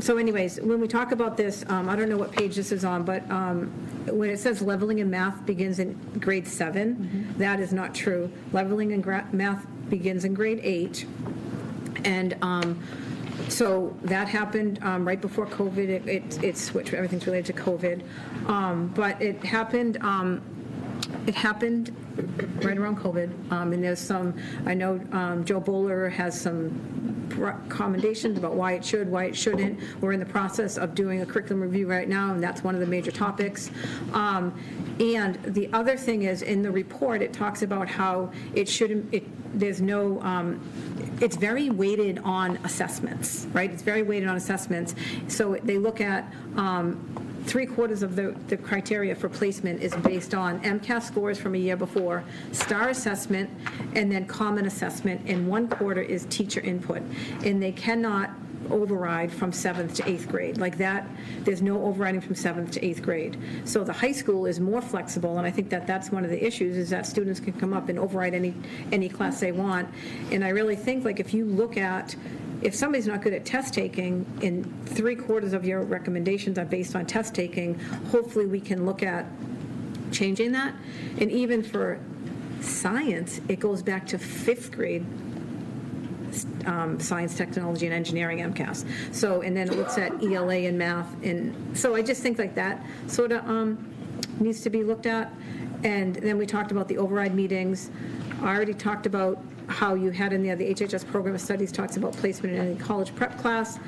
So anyways, when we talk about this, I don't know what page this is on, but when it says leveling in math begins in grade 7, that is not true. Leveling in math begins in grade 8. And so that happened right before COVID. It switched, everything's related to COVID. But it happened right around COVID. And there's some, I know Joe Bowler has some recommendations about why it should, why it shouldn't. We're in the process of doing a curriculum review right now, and that's one of the major topics. And the other thing is, in the report, it talks about how it shouldn't, there's no, it's very weighted on assessments, right? It's very weighted on assessments. So they look at 3/4 of the criteria for placement is based on MCAS scores from a year before, STAR assessment, and then common assessment, and 1/4 is teacher input. And they cannot override from 7th to 8th grade. Like that, there's no overriding from 7th to 8th grade. So the high school is more flexible, and I think that that's one of the issues, is that students can come up and override any class they want. And I really think, like, if you look at if somebody's not good at test taking and 3/4 of your recommendations are based on test taking, hopefully we can look at changing that. And even for science, it goes back to 5th grade science, technology, and engineering MCAS. So, and then it looks at ELA and math. And so I just think like that sort of needs to be looked at. And then we talked about the override meetings. I already talked about how you had in there, the HHS Program of Studies talks about placement in any college prep class.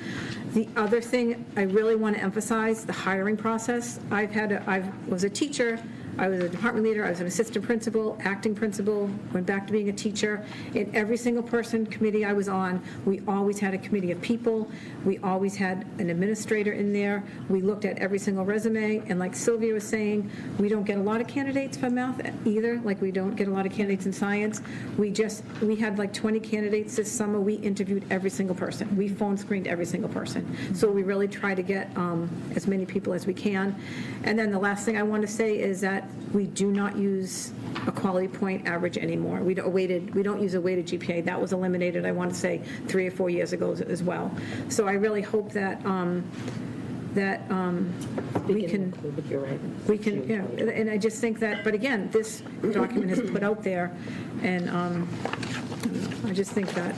The other thing I really want to emphasize, the hiring process. I was a teacher, I was a department leader, I was an assistant principal, acting principal, went back to being a teacher. In every single person committee I was on, we always had a committee of people. We always had an administrator in there. We looked at every single resume, and like Sylvia was saying, we don't get a lot of candidates for math either, like we don't get a lot of candidates in science. We had like 20 candidates this summer. We interviewed every single person. We phone screened every single person. So we really try to get as many people as we can. And then the last thing I want to say is that we do not use a quality point average anymore. We don't use a weighted GPA. That was eliminated, I want to say, 3 or 4 years ago as well. So I really hope that we can, yeah, and I just think that, but again, this document has put out there, and I just think that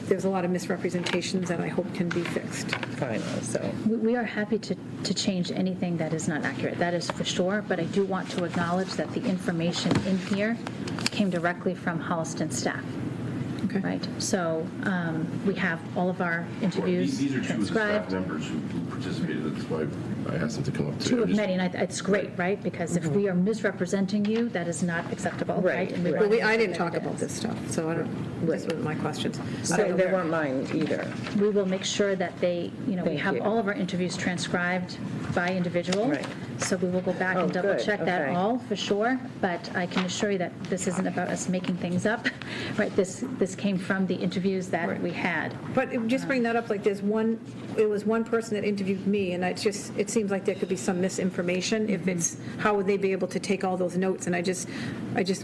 there's a lot of misrepresentations that I hope can be fixed. Final, so. We are happy to change anything that is not accurate, that is for sure, but I do want to acknowledge that the information in here came directly from Holliston staff. Okay. Right, so we have all of our interviews These are two of the staff transcribed. members who participated. That's why I asked them to come up today. Two of many, and it's great, right? Because if we are misrepresenting you, that is not acceptable, right? And we But want I to didn't talk about this stuff, so I don't, this wasn't my questions. They weren't mine either. We will make sure that we Thank have you. all of our interviews transcribed by individual. Right. So we will go back Oh, and double good. check that Okay. all for sure, but I can assure you that this isn't about us making things up, right? This came from the interviews that we had. But just bring that up, like it was one person that interviewed me, and it seems like there could be some misinformation. If it's, how would they be able to take all those notes? And I just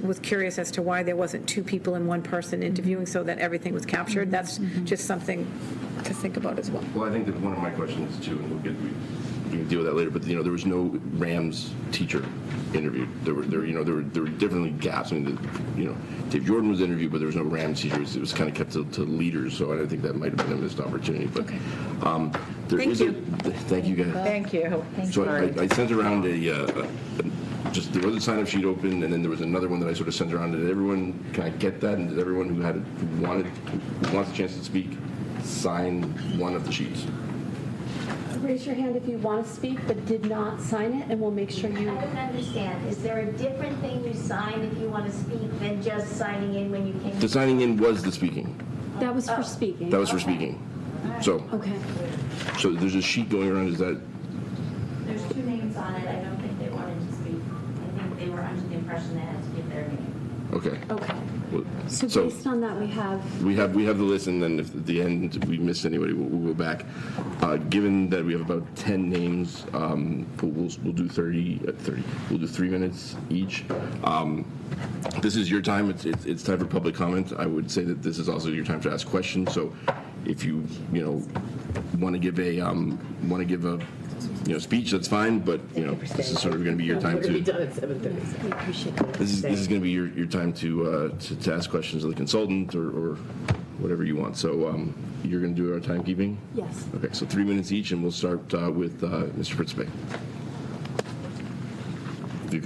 was curious as to why there wasn't 2 people and 1 person interviewing so that everything was captured. That's just something to think about as well. Well, I think that one of my questions too, and we can deal with that later. But there was no Rams teacher interviewed. There were definitely gaps. I mean, Dave Jordan was interviewed, but there was no Rams teacher. It was kind of kept to leaders. So I think that might have been a missed opportunity. But Thank you. Thank you guys. Thank you. So I sent around there was a sign-up sheet open, and then there was another one that I sort of sent around. Did everyone, can I get that? And did everyone who wants a chance to speak, sign one of the sheets? Raise your hand if you want to speak but did not sign it, and we'll make sure you... I don't understand. Is there a different thing you sign if you want to speak than just signing in when you came? The signing in was the speaking. That was for speaking. That was for speaking. So, Okay. so there's a sheet going around. Is that? There's 2 names on it. I don't think they wanted to speak. I think they were under the impression they had to give their name. Okay. Okay. Well, So based on that, we have... we have the list, and then if at the end we miss anybody, we'll go back. Given that we have about 10 names, we'll do 30. We'll do 3 minutes each. This is your time. It's time for public comment. I would say that this is also your time to ask questions. So, if you want to give a speech, that's fine. But this is sort of going to be your time We're going to be to. done at 7:30. We appreciate that. This is going to be your time to ask questions of the consultant or whatever you want. So you're going to do our timekeeping? Yes. Okay, so 3 minutes each, and we'll start with Mr. Pritzbeck. We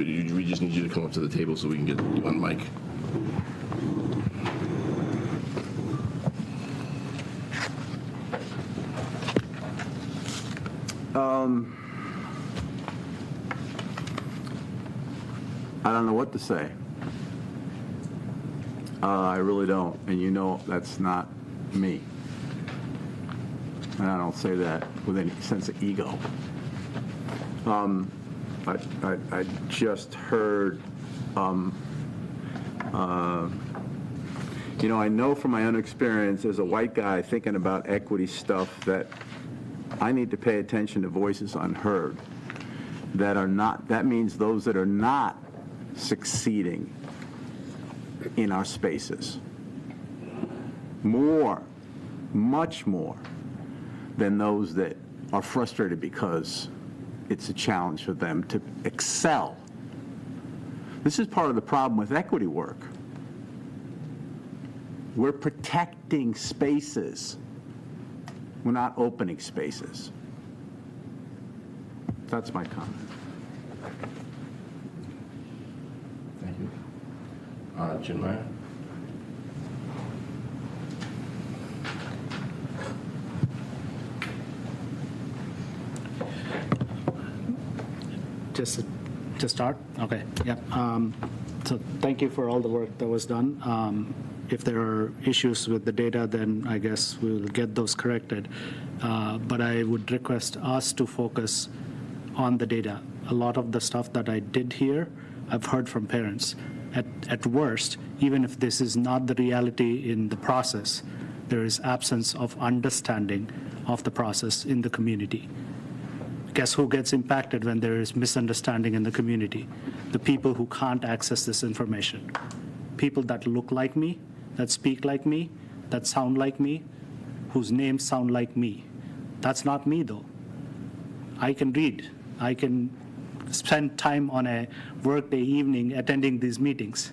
just need you to come up to the table so we can get you on mic. I don't know what to say. I really don't. And that's not me. And I don't say that with any sense of ego. I just heard, I know from my own experience as a white guy thinking about equity stuff that I need to pay attention to voices unheard that means those that are not succeeding in our spaces. More much more than those that are frustrated because it's a challenge for them to excel. This is part of the problem with equity work. We're protecting spaces. We're not opening spaces. That's my comment. Thank you. Chinmaya? Just to start? Okay, yeah. So thank you for all the work that was done. If there are issues with the data, then I guess we'll get those corrected. But I would request us to focus on the data. A lot of the stuff that I did here, I've heard from parents. At worst, even if this is not the reality in the process, there is absence of understanding of the process in the community. Guess who gets impacted when there is misunderstanding in the community? The people who can't access this information. People that look like me, that speak like me, that sound like me, whose names sound like me. That's not me, though. I can read. I can spend time on a workday evening attending these meetings.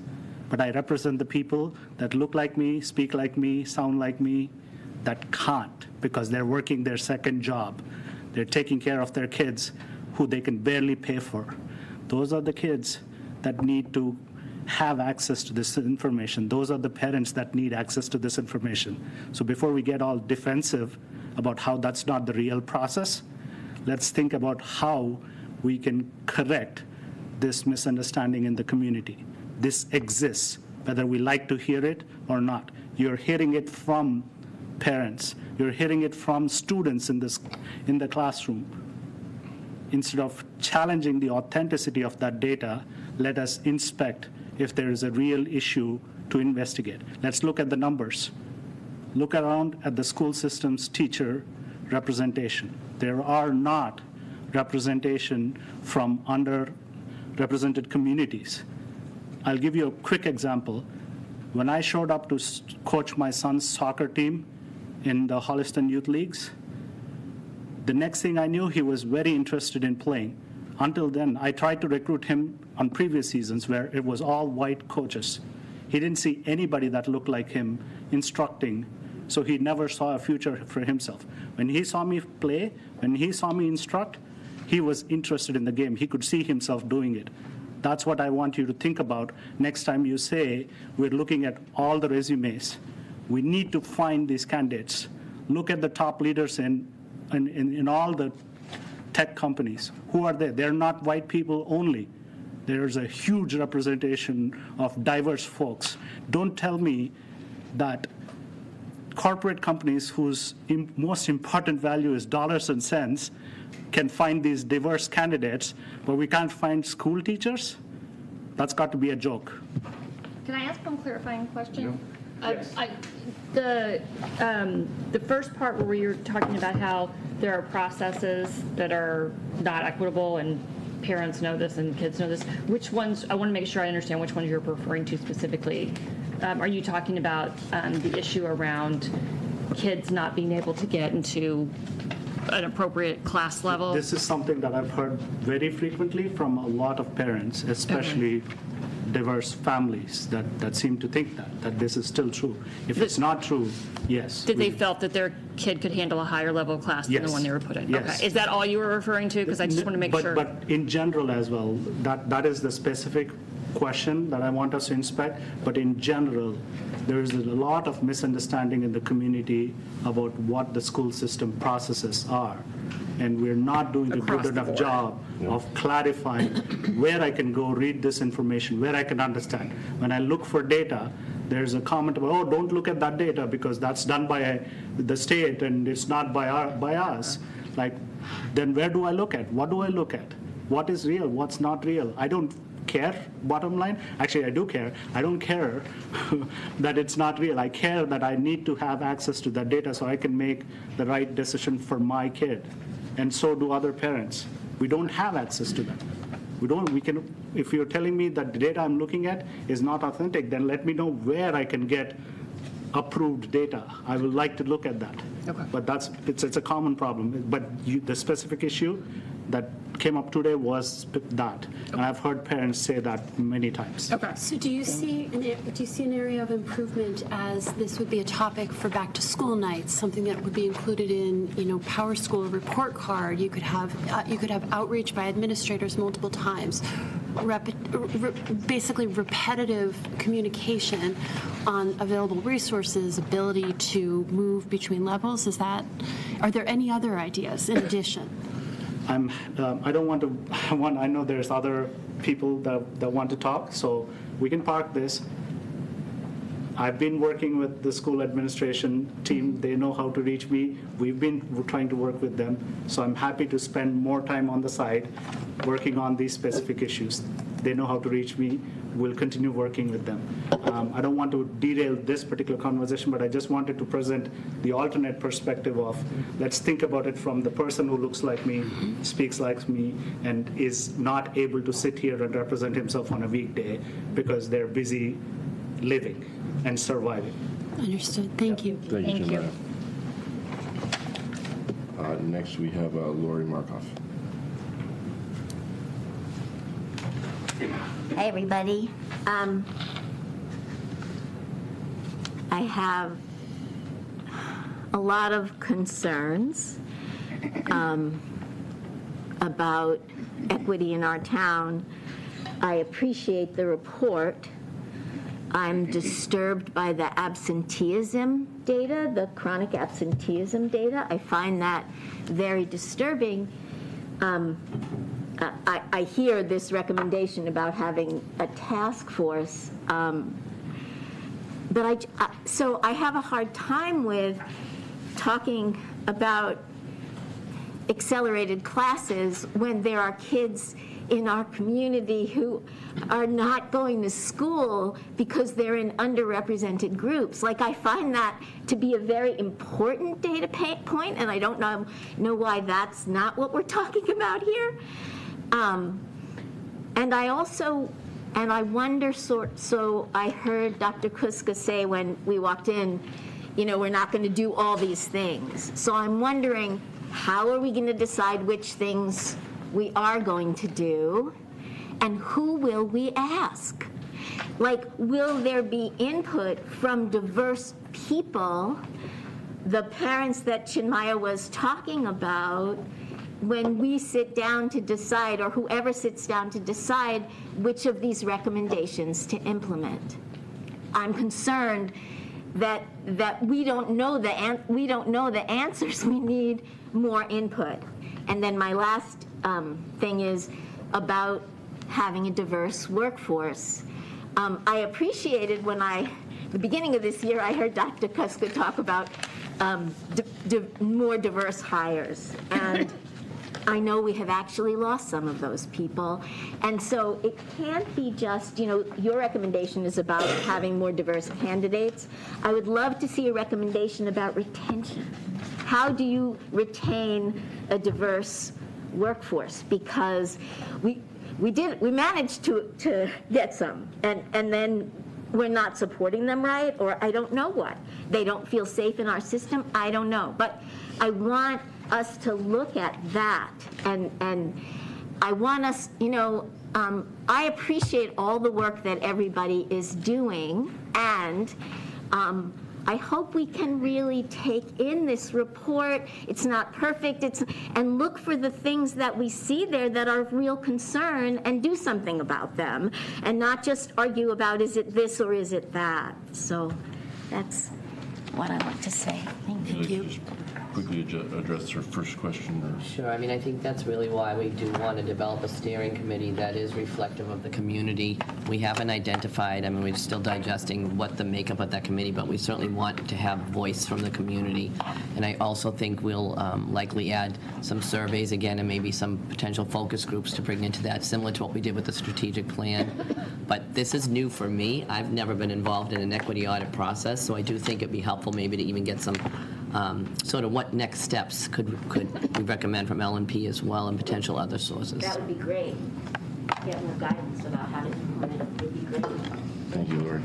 But I represent the people that look like me, speak like me, sound like me, that can't because they're working their second job. They're taking care of their kids who they can barely pay for. Those are the kids that need to have access to this information. Those are the parents that need access to this information. So before we get all defensive about how that's not the real process, let's think about how we can correct this misunderstanding in the community. This exists, whether we like to hear it or not. You're hearing it from parents. You're hearing it from students in the classroom. Instead of challenging the authenticity of that data, let us inspect if there is a real issue to investigate. Let's look at the numbers. Look around at the school system's teacher representation. There are not representation from underrepresented communities. I'll give you a quick example. When I showed up to coach my son's soccer team in the Holliston Youth Leagues, the next thing I knew, he was very interested in playing. Until then, I tried to recruit him on previous seasons where it was all white coaches. He didn't see anybody that looked like him instructing, so he never saw a future for himself. When he saw me play, when he saw me instruct, he was interested in the game. He could see himself doing it. That's what I want you to think about next time you say, we're looking at all the resumes. We need to find these candidates. Look at the top leaders in all the tech companies. Who are they? They're not white people only. There's a huge representation of diverse folks. Don't tell me that corporate companies whose most important value is dollars and cents can find these diverse candidates, but we can't find school teachers? That's got to be a joke. Can I ask one clarifying question? Yes. The first part where you're talking about how there are processes that are not equitable and parents know this and kids know this, which ones, I want to make sure I understand which ones you're referring to specifically. Are you talking about the issue around kids not being able to get into an appropriate class level? This is something that I've heard very frequently from a lot of parents, especially diverse families that seem to think that this is still true. If it's not true, yes. Did they felt that their kid could handle a higher level of class than the one they were put in? Yes. Okay. Is that all you were referring to? Because I just want to make sure. But in general as well, that is the specific question that I want us to inspect. But in general, there is a lot of misunderstanding in the community about what the school system processes are. And we're not doing a good enough job of clarifying where I can go read this information, where I can understand. When I look for data, there's a comment about, oh, don't look at that data because that's done by the state and it's not by us. Like, then where do I look at? What do I look at? What is real? What's not real? I don't care, bottom line. Actually, I do care. I don't care that it's not real. I care that I need to have access to that data so I can make the right decision for my kid. And so do other parents. We don't have access to that. If you're telling me that the data I'm looking at is not authentic, then let me know where I can get approved data. I would like to look at that. Okay. But it's a common problem. But the specific issue that came up today was that. And I've heard parents say that many times. Okay. So do you see an area of improvement as this would be a topic for back to school nights, something that would be included in, Power School report card? You could have outreach by administrators multiple times, basically repetitive communication on available resources, ability to move between levels. Are there any other ideas in addition? I don't want to, I know there's other people that want to talk, so we can park this. I've been working with the school administration team. They know how to reach me. We've been trying to work with them, so I'm happy to spend more time on the side working on these specific issues. They know how to reach me. We'll continue working with them. I don't want to derail this particular conversation, but I just wanted to present the alternate perspective of, let's think about it from the person who looks like me, speaks like me, and is not able to sit here and represent himself on a weekday because they're busy living and surviving. Understood. Thank you. Thank you, Jim. Next, we have Lori Markoff. Hi, everybody. I have a lot of concerns about equity in our town. I appreciate the report. I'm disturbed by the absenteeism data, the chronic absenteeism data. I find that very disturbing. I hear this recommendation about having a task force, so I have a hard time with talking about accelerated classes when there are kids in our community who are not going to school because they're in underrepresented groups. Like, I find that to be a very important data point, and I don't know why that's not what we're talking about here. And I wonder, so I heard Dr. Kuska say when we walked in, we're not going to do all these things. So I'm wondering, how are we going to decide which things we are going to do, and who will we ask? Like, will there be input from diverse people, the parents that Chinmaya was talking about, when we sit down to decide, or whoever sits down to decide which of these recommendations to implement? I'm concerned that we don't know the answers. We need more input. And then my last thing is about having a diverse workforce. I appreciated when the beginning of this year, I heard Dr. Kuska talk about more diverse hires. And I know we have actually lost some of those people. And so it can't be just, your recommendation is about having more diverse candidates. I would love to see a recommendation about retention. How do you retain a diverse workforce? Because we managed to get some, and then we're not supporting them right, or I don't know what. They don't feel safe in our system, I don't know. But I want us to look at that, and I want us, I appreciate all the work that everybody is doing, and I hope we can really take in this report. It's not perfect, and look for the things that we see there that are of real concern and do something about them, and not just argue about, is it this or is it that? So that's what I want to say. Thank you. Quickly address her first question. Sure. I mean, I think that's really why we do want to develop a steering committee that is reflective of the community. We haven't identified, we're still digesting what the makeup of that committee, but we certainly want to have voice from the community. And I also think we'll likely add some surveys again, and maybe some potential focus groups to bring into that, similar to what we did with the strategic plan. But this is new for me. I've never been involved in an equity audit process, so I do think it'd be helpful maybe to even get some sort of what next steps could we recommend from L&P as well, and potential other sources. That would be great. Get more guidance about how to implement it would be great. Thank you, Lori.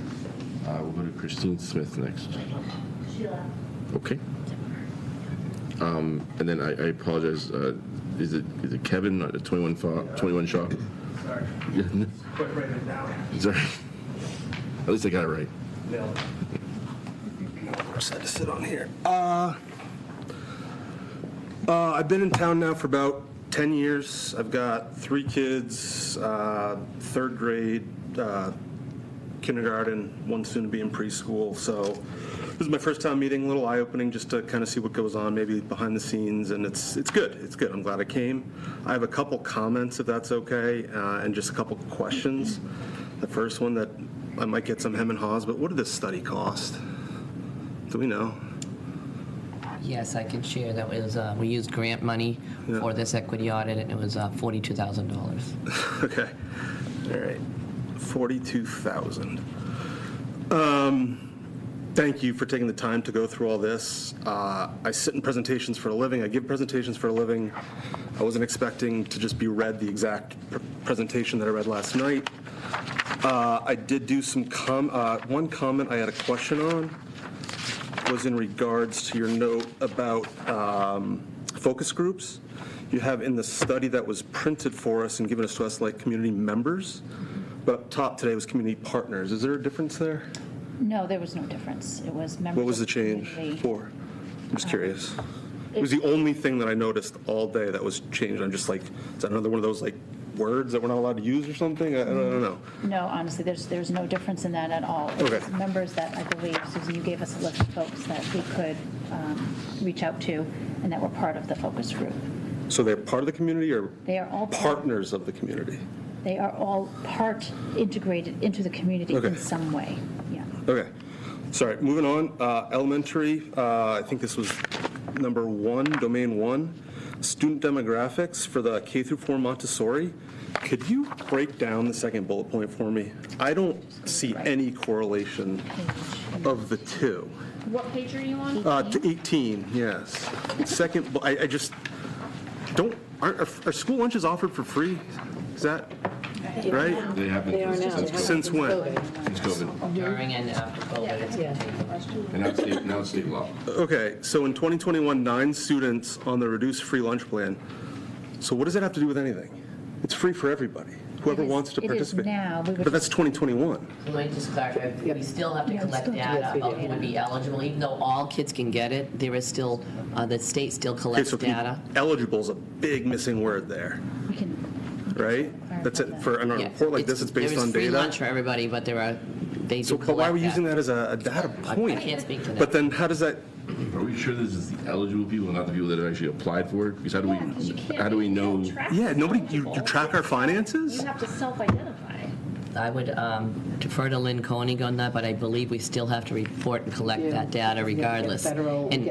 We'll go to Christine Smith next. Sheila. Okay. And then I apologize. Is it Kevin? 21 Shaw. Sorry. Yeah. Quick, write it down. Sorry. At least I got it right. Nailed it. Just had to sit on here. I've been in town now for about 10 years. I've got 3 kids, 3rd grade, kindergarten, 1 soon to be in preschool. So this is my first time meeting, a little eye-opening just to kind of see what goes on, maybe behind the scenes, and it's good. It's good. I'm glad I came. I have a couple comments, if that's okay, and just a couple questions. The first one that I might get some hem and haws, but what did this study cost? Do we know? Yes, I can share. That was, we used grant money for this equity audit, and it was $42,000. Okay. All right. 42,000. Thank you for taking the time to go through all this. I sit in presentations for a living. I give presentations for a living. I wasn't expecting to just be read the exact presentation that I read last night. I did do some one comment I had a question on was in regards to your note about focus groups. You have in the study that was printed for us and given us to us like community members, but up top today was community partners. Is there a difference there? No, there was no difference. It was members. What was the of change community. for? I'm just curious. It was the only thing that I noticed all day that was changed. I'm just like, is that another one of those like words that we're not allowed to use or something? I don't know. No, honestly, there's no difference in that at all. It Okay. was members that I believe, Susan, you gave us a list of folks that we could reach out to and that were part of the focus group. So they're part of the community or They are all partners of the community? They are all integrated into the community Okay. in some way. Yeah. Okay. Sorry, moving on. Elementary, I think this was number 1, domain 1, student demographics for the K through 4 Montessori. Could you break down the second bullet point for me? I don't see any correlation of the two. What page are you on? To 18, yes. Second, I just don't, are school lunches offered for free? Is that right? They have been Since when? Since COVID. During and after COVID, it's continued. And now it's state law. Okay, so in 2021, 9 students on the reduced free lunch plan. So what does that have to do with anything? It's free for everybody, whoever wants to participate. It is now. We would But that's 2021. So let me just clarify, we still have to collect data of who would be eligible, even though all kids can get it, there is still, the state still Okay, collects so data. eligible is a big missing word there, We can right? That's it, for a Yeah, report like this, it's based on There is free data? lunch for everybody, but they do So, collect but why are we that. using that as a data point? I can't speak to that. But then how does that, Are we sure this is the eligible people, not the people that have actually applied for it? Because how do we know? yeah, nobody, you track our finances? You have to self-identify. I would defer to Lynn Koenig on that, but I believe we still have to report and collect that data regardless. Get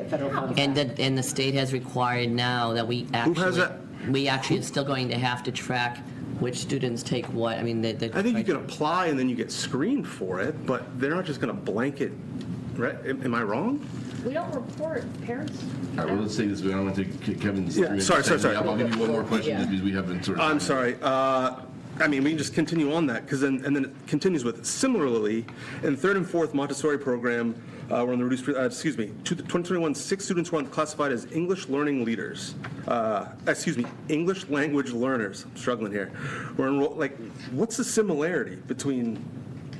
federal funds. And the state has required now that we has that? actually are still going to have to track which students take what. I mean, I think you can apply and then you get screened for it, but they're not just going to blanket, right? Am I wrong? We don't report parents. All right, well, let's say this, we don't want to take Kevin's. Yeah, sorry. I'll give you one more question just because we have been sort of. I'm sorry. I mean, we can just continue on that, because then it continues with, similarly, in the 3rd and 4th Montessori program, we're on the reduced, 2021, 6 students were classified as English learning leaders. English language learners. I'm struggling here. We're enrolled, like, what's the similarity between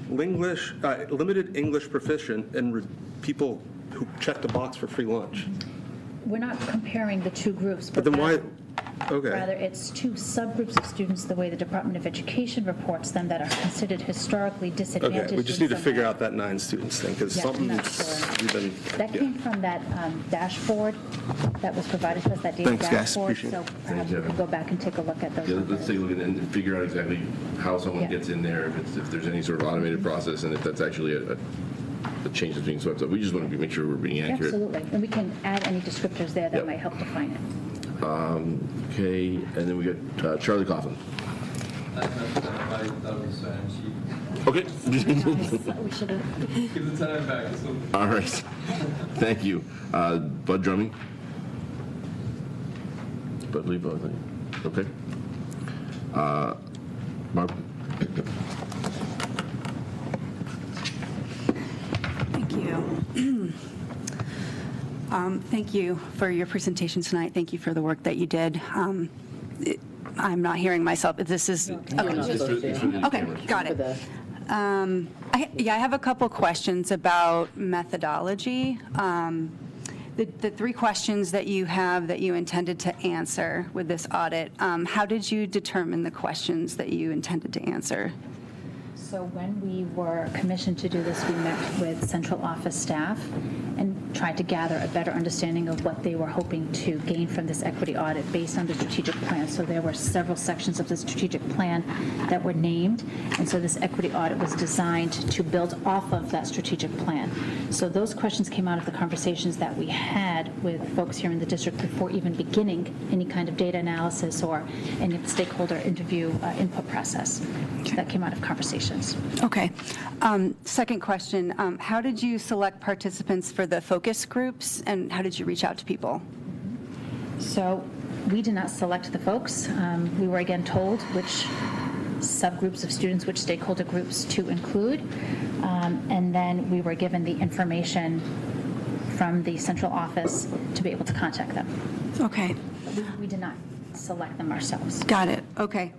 limited English proficient and people who checked a box for free lunch? We're not comparing the two groups, But then why, okay. rather it's 2 subgroups of students, the way the Department of Education reports them, that are considered historically disadvantaged. Okay, we just need to figure out that 9 students thing, because Yeah, I'm something, not sure. we've been, That yeah. came from that dashboard that was provided to us, that data Thanks, guys. dashboard. Appreciate So it. perhaps we can go back and take a look at those. Yeah, let's take a look at it and figure out exactly how someone Yeah. gets in there, if there's any sort of automated process, and if that's actually a change that's being swept up. We just want to make sure we're being accurate. Absolutely, and we can add any descriptors there that Yep. might help define it. Okay, and then we got Charlie Coughlin. Okay. We should have. Give the time back. All right. Thank you. Bud Drumming. Bud Lee, Bud Lee. Okay. Barb. Thank you for your presentation tonight. Thank you for the work that you did. I'm not hearing myself. This is, okay, got it. I have a couple questions about methodology. The three questions that you have that you intended to answer with this audit, how did you determine the questions that you intended to answer? So when we were commissioned to do this, we met with central office staff and tried to gather a better understanding of what they were hoping to gain from this equity audit based on the strategic plan. So there were several sections of the strategic plan that were named, and so this equity audit was designed to build off of that strategic plan. So those questions came out of the conversations that we had with folks here in the district before even beginning any kind of data analysis or any stakeholder interview input process. That came out of conversations. Okay. Second question, how did you select participants for the focus groups, and how did you reach out to people? So we did not select the folks. We were again told which subgroups of students, which stakeholder groups to include, and then we were given the information from the central office to be able to contact them. Okay. We did not select them ourselves. Got it. Okay.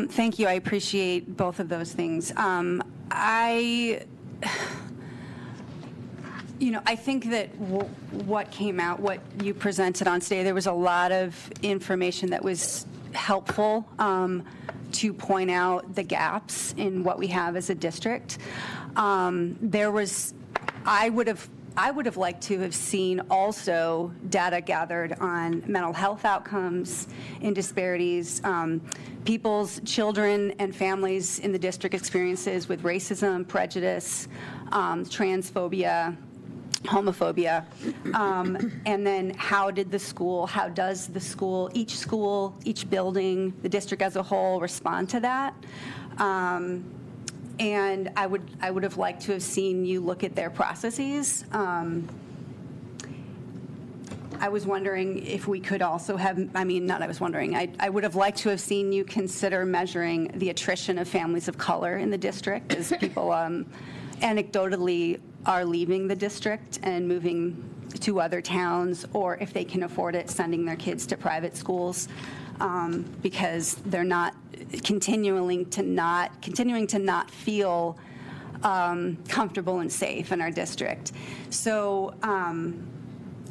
Thank you. I appreciate both of those things. I think that what came out, what you presented on today, there was a lot of information that was helpful to point out the gaps in what we have as a district. I would have liked to have seen also data gathered on mental health outcomes and disparities, people's children and families in the district experiences with racism, prejudice, transphobia, homophobia, and then how does the school, each building, the district as a whole respond to that? And I would have liked to have seen you look at their processes. I was wondering if we could also have, I would have liked to have seen you consider measuring the attrition of families of color in the district as people anecdotally are leaving the district and moving to other towns, or if they can afford it, sending their kids to private schools. Because they're not continuing to not feel comfortable and safe in our district. So,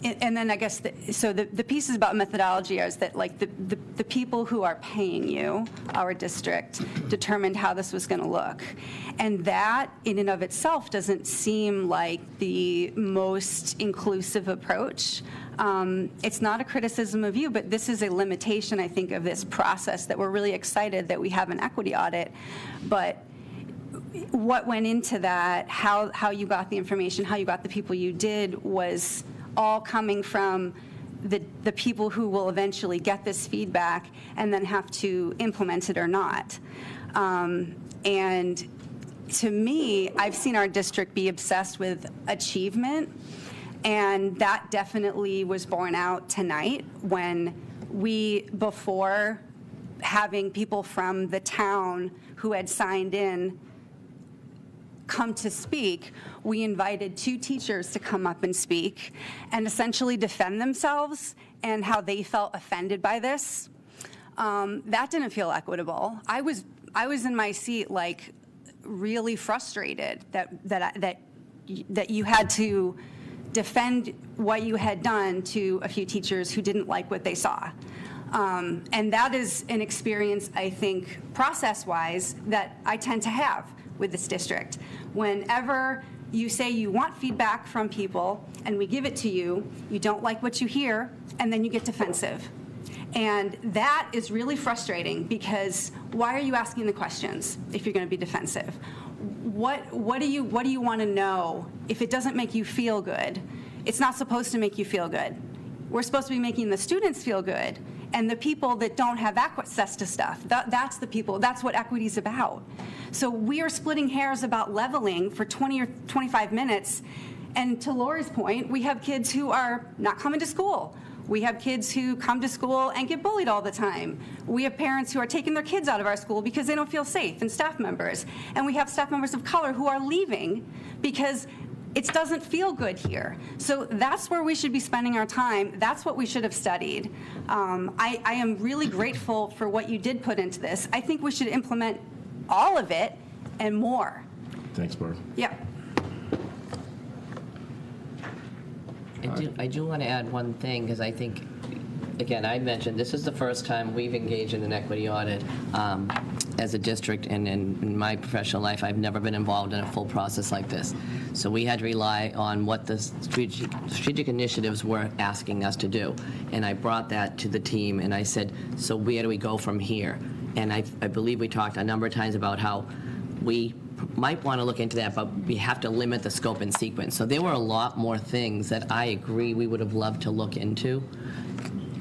and then I guess the pieces about methodology is that like the people who are paying you, our district, determined how this was going to look, and that in and of itself doesn't seem like the most inclusive approach. It's not a criticism of you, but this is a limitation, I think, of this process that we're really excited that we have an equity audit. But what went into that, how you got the information, how you got the people you did, was all coming from the people who will eventually get this feedback and then have to implement it or not. And to me, I've seen our district be obsessed with achievement. And that definitely was borne out tonight when before having people from the town who had signed in come to speak, we invited 2 teachers to come up and speak and essentially defend themselves and how they felt offended by this. That didn't feel equitable. I was in my seat, like, really frustrated that you had to defend what you had done to a few teachers who didn't like what they saw. And that is an experience, I think, process-wise, that I tend to have with this district. Whenever you say you want feedback from people and we give it to you, you don't like what you hear, and then you get defensive. And that is really frustrating, because why are you asking the questions if you're going to be defensive? What do you want to know if it doesn't make you feel good? It's not supposed to make you feel good. We're supposed to be making the students feel good, and the people that don't have access to stuff, that's the people, that's what equity is about. So we are splitting hairs about leveling for 20 or 25 minutes, and to Lori's point, we have kids who are not coming to school. We have kids who come to school and get bullied all the time. We have parents who are taking their kids out of our school because they don't feel safe, and staff members. And we have staff members of color who are leaving because it doesn't feel good here. So that's where we should be spending our time. That's what we should have studied. I am really grateful for what you did put into this. I think we should implement all of it and more. Thanks, Barb. Yeah. I do want to add one thing, because I think, again, I mentioned this is the first time we've engaged in an equity audit as a district, and in my professional life, I've never been involved in a full process like this. So we had to rely on what the strategic initiatives were asking us to do. And I brought that to the team, and I said, so where do we go from here? And I believe we talked a number of times about how we might want to look into that, but we have to limit the scope and sequence. So there were a lot more things that I agree we would have loved to look into,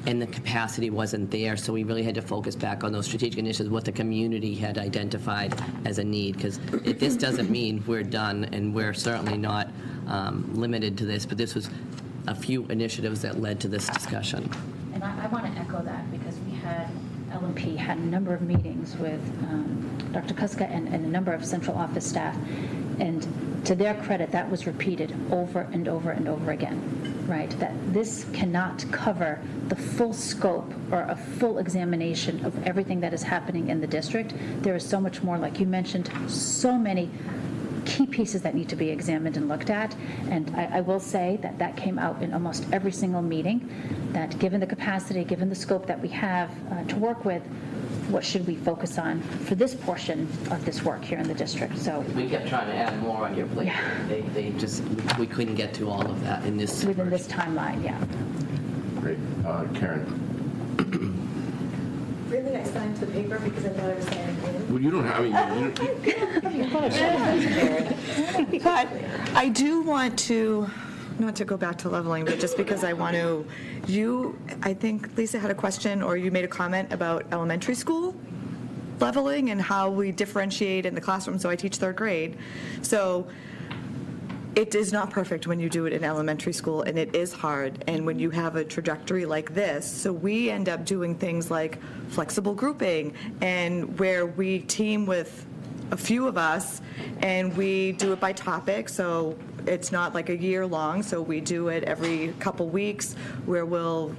and the capacity wasn't there, so we really had to focus back on those strategic initiatives, what the community had identified as a need, because this doesn't mean we're done, and we're certainly not limited to this, but this was a few initiatives that led to this discussion. And I want to echo that, because we had, LMP had a number of meetings with Dr. Kuska and a number of central office staff, and to their credit, that was repeated over and over and over again, right? That this cannot cover the full scope or a full examination of everything that is happening in the district. There is so much more, like you mentioned, so many key pieces that need to be examined and looked at. And I will say that that came out in almost every single meeting, that given the capacity, given the scope that we have to work with, what should we focus on for this portion of this work here in the district? So we kept trying to add more on your plate. Yeah. We couldn't get to all of that in this. Within this timeline, yeah. Great. Karen. Really nice sign to the paper, because I thought I was signing in. Well, you don't have, But I do want to, not to go back to leveling, but just because I want to, I think Lisa had a question, or you made a comment about elementary school leveling and how we differentiate in the classroom. So I teach third grade. So it is not perfect when you do it in elementary school, and it is hard. And when you have a trajectory like this, so we end up doing things like flexible grouping, and where we team with a few of us, and we do it by topic. So it's not like a year long. So we do it every couple weeks, where we'll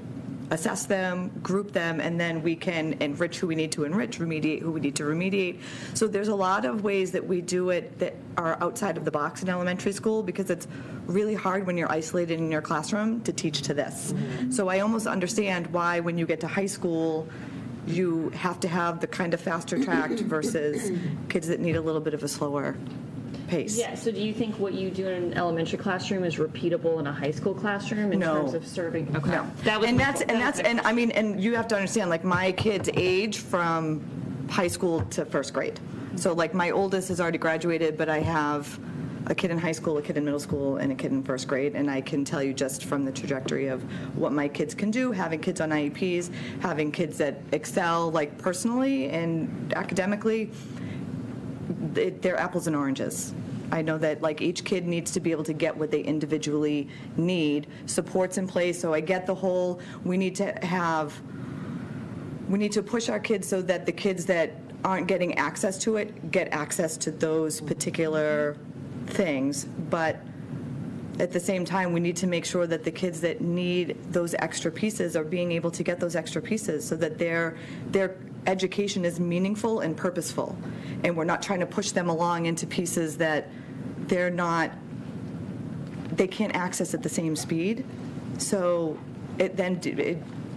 assess them, group them, and then we can enrich who we need to enrich, remediate who we need to remediate. So there's a lot of ways that we do it that are outside of the box in elementary school, because it's really hard when you're isolated in your classroom to teach to this. So I almost understand why when you get to high school, you have to have the kind of faster tracked versus kids that need a little bit of a slower pace. Yeah, so do you think what you do in an elementary classroom is repeatable in a high school classroom in terms of serving? Okay. No. And you have to understand, like, my kids age from high school to first grade. So like my oldest has already graduated, but I have a kid in high school, a kid in middle school, and a kid in first grade, and I can tell you just from the trajectory of what my kids can do, having kids on IEPs, having kids that excel, like, personally and academically, they're apples and oranges. I know that, like, each kid needs to be able to get what they individually need, supports in place, so I get the whole, we need to push our kids so that the kids that aren't getting access to it get access to those particular things, but at the same time, we need to make sure that the kids that need those extra pieces are being able to get those extra pieces, so that their education is meaningful and purposeful, and we're not trying to push them along into pieces that they can't access at the same speed, so it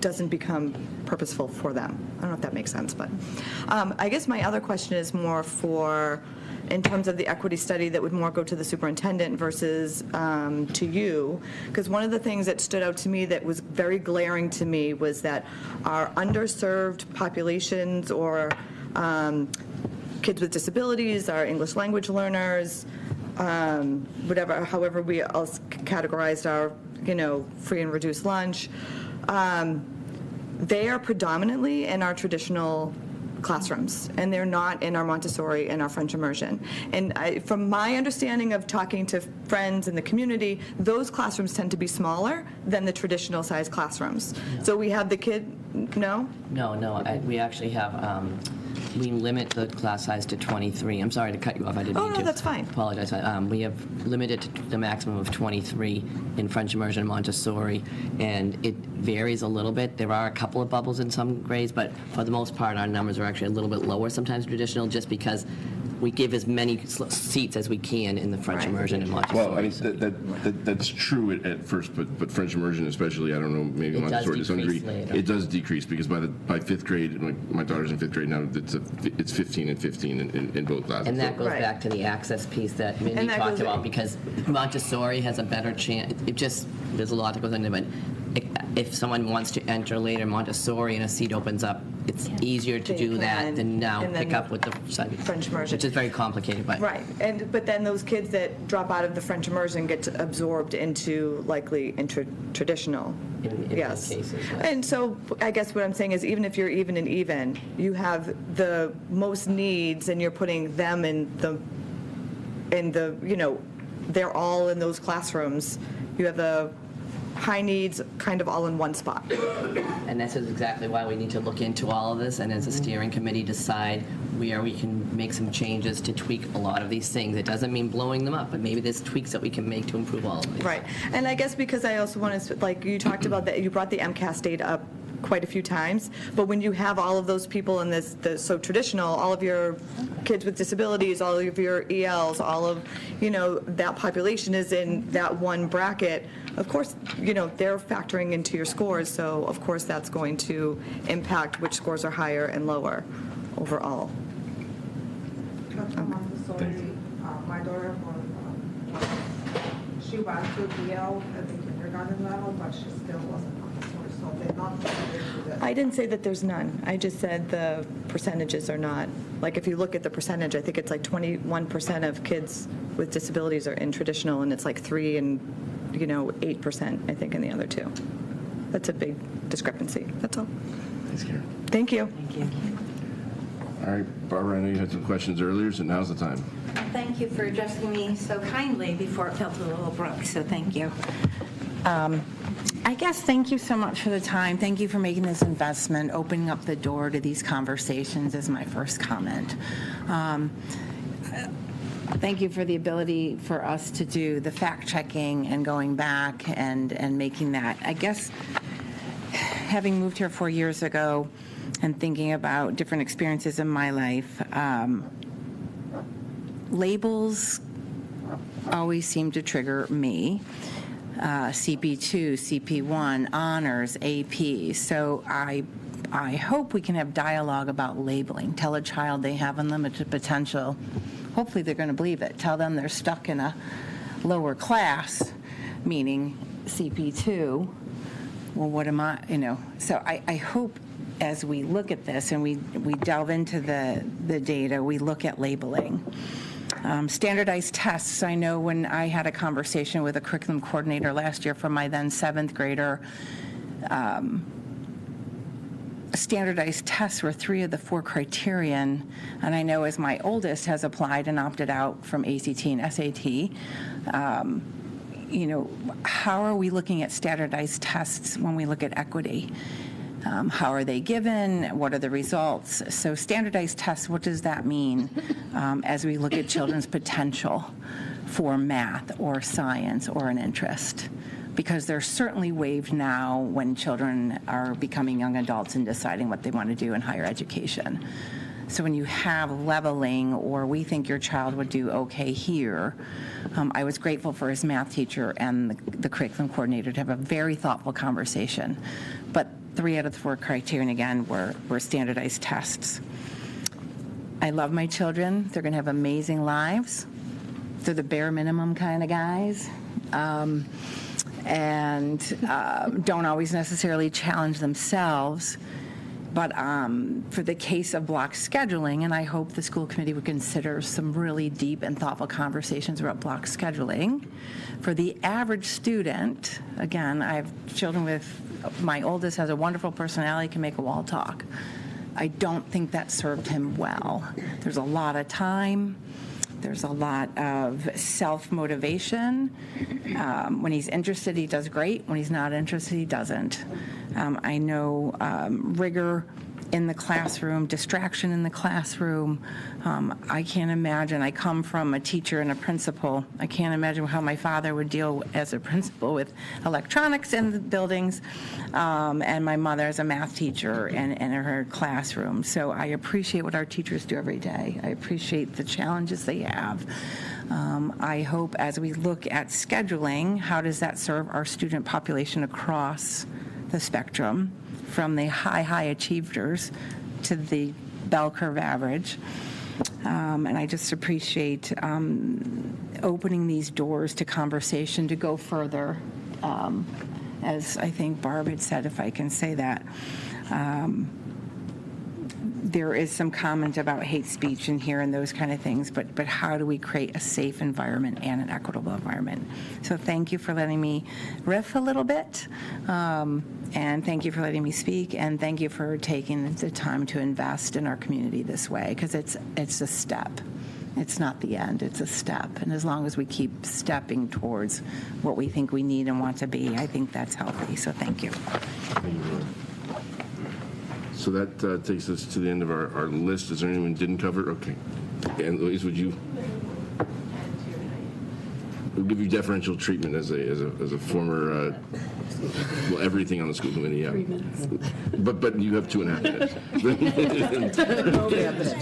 doesn't become purposeful for them. I don't know if that makes sense, but I guess my other question is more for, in terms of the equity study, that would more go to the superintendent versus to you, because one of the things that stood out to me that was very glaring to me was that our underserved populations, or kids with disabilities, our English language learners, however we else categorized our, free and reduced lunch, they are predominantly in our traditional classrooms, and they're not in our Montessori and our French immersion. And from my understanding of talking to friends in the community, those classrooms tend to be smaller than the traditional size classrooms. So we have the kid, no? No, we actually have We limit the class size to 23. I'm sorry to cut you off, I didn't mean to. no, that's fine. Apologize. We have limited to the maximum of 23 in French immersion and Montessori, and it varies a little bit. There are a couple of bubbles in some grades, but for the most part, our numbers are actually a little bit lower sometimes traditional, just because we give as many seats as we can in the French immersion and Montessori. Well, I mean, that's true at first, but French immersion especially, I don't know, maybe Montessori to some degree, it does decrease because by fifth grade, my daughter's in fifth grade now, it's 15 and 15 in both classes. And that goes back to the access piece that Mindy talked about, because Montessori has a better chance. There's a lot that goes into it, but if someone wants to enter later Montessori and a seat opens up, it's easier to do that than now pick up with the French immersion, which is very complicated. But but then those kids that drop out of the French immersion get absorbed into likely traditional. In yes. most cases, right. And so I guess what I'm saying is, even if you're even and even, you have the most needs, and you're putting them in the they're all in those classrooms. You have the high needs kind of all in one spot. And this is exactly why we need to look into all of this, and as a steering committee decide where we can make some changes to tweak a lot of these things. It doesn't mean blowing them up, but maybe there's tweaks that we can make to improve all of these. Right. And I guess because I also want to, like you talked about that, you brought the MCAS data up quite a few times, but when you have all of those people in so traditional, all of your kids with disabilities, all of your ELs, all of, that population is in that one bracket, of course, they're factoring into your scores, so of course that's going to impact which scores are higher and lower overall. My daughter, she went to DL at the kindergarten level, but she still wasn't Montessori, so they're not I didn't say that there's none. I just said the percentages are not. Like, if you look at the percentage, I think it's like 21% of kids with disabilities are in traditional, and it's like 3 and 8%, I think, in the other two. That's a big discrepancy. That's all. Thanks, Karen. Thank you. Thank you. All right, Barbara, I know you had some questions earlier, so now's the time. Thank you for addressing me so kindly before it felt a little abrupt, so thank you. I guess thank you so much for the time. Thank you for making this investment, opening up the door to these conversations is my first comment. Thank you for the ability for us to do the fact-checking and going back and making that. I guess having moved here 4 years ago and thinking about different experiences in my life, labels always seem to trigger me. CP2, CP1, honors, AP. So I hope we can have dialogue about labeling. Tell a child they have unlimited potential. Hopefully they're going to believe it. Tell them they're stuck in a lower class, meaning CP2. Well, what am I, So I hope as we look at this and we delve into the data, we look at labeling. Standardized tests. I know when I had a conversation with a curriculum coordinator last year for my then 7th grader, standardized tests were 3 of the 4 criterion, and I know as my oldest has applied and opted out from ACT and SAT, how are we looking at standardized tests when we look at equity? How are they given? What are the results? So standardized tests, what does that mean as we look at children's potential for math or science or an interest? Because they're certainly waived now when children are becoming young adults and deciding what they want to do in higher education. So when you have leveling, or we think your child would do okay here, I was grateful for his math teacher and the curriculum coordinator to have a very thoughtful conversation. But 3 out of the 4 criterion, again, were standardized tests. I love my children. They're going to have amazing lives. They're the bare minimum kind of guys. And don't always necessarily challenge themselves. But for the case of block scheduling, and I hope the school committee would consider some really deep and thoughtful conversations about block scheduling. For the average student, again, I have children with, my oldest has a wonderful personality, can make a wall talk. I don't think that served him well. There's a lot of time. There's a lot of self-motivation. When he's interested, he does great. When he's not interested, he doesn't. I know rigor in the classroom, distraction in the classroom. I can't imagine. I come from a teacher and a principal. I can't imagine how my father would deal as a principal with electronics in the buildings, and my mother as a math teacher and in her classroom. So I appreciate what our teachers do every day. I appreciate the challenges they have. I hope as we look at scheduling, how does that serve our student population across the spectrum, from the high achievers to the bell curve average. And I just appreciate opening these doors to conversation to go further, as I think Barb had said, if I can say that. There is some comment about hate speech in here and those kind of things, but how do we create a safe environment and an equitable environment? So thank you for letting me riff a little bit, and thank you for letting me speak, and thank you for taking the time to invest in our community this way, because it's a step. It's not the end, it's a step. And as long as we keep stepping towards what we think we need and want to be, I think that's healthy. So thank you. So that takes us to the end of our list. Is there anyone we didn't cover? Okay. And Louise, would you? We'll give you deferential treatment as a former, well, everything on the school committee. Yeah. 3 minutes. But you have 2.5 minutes.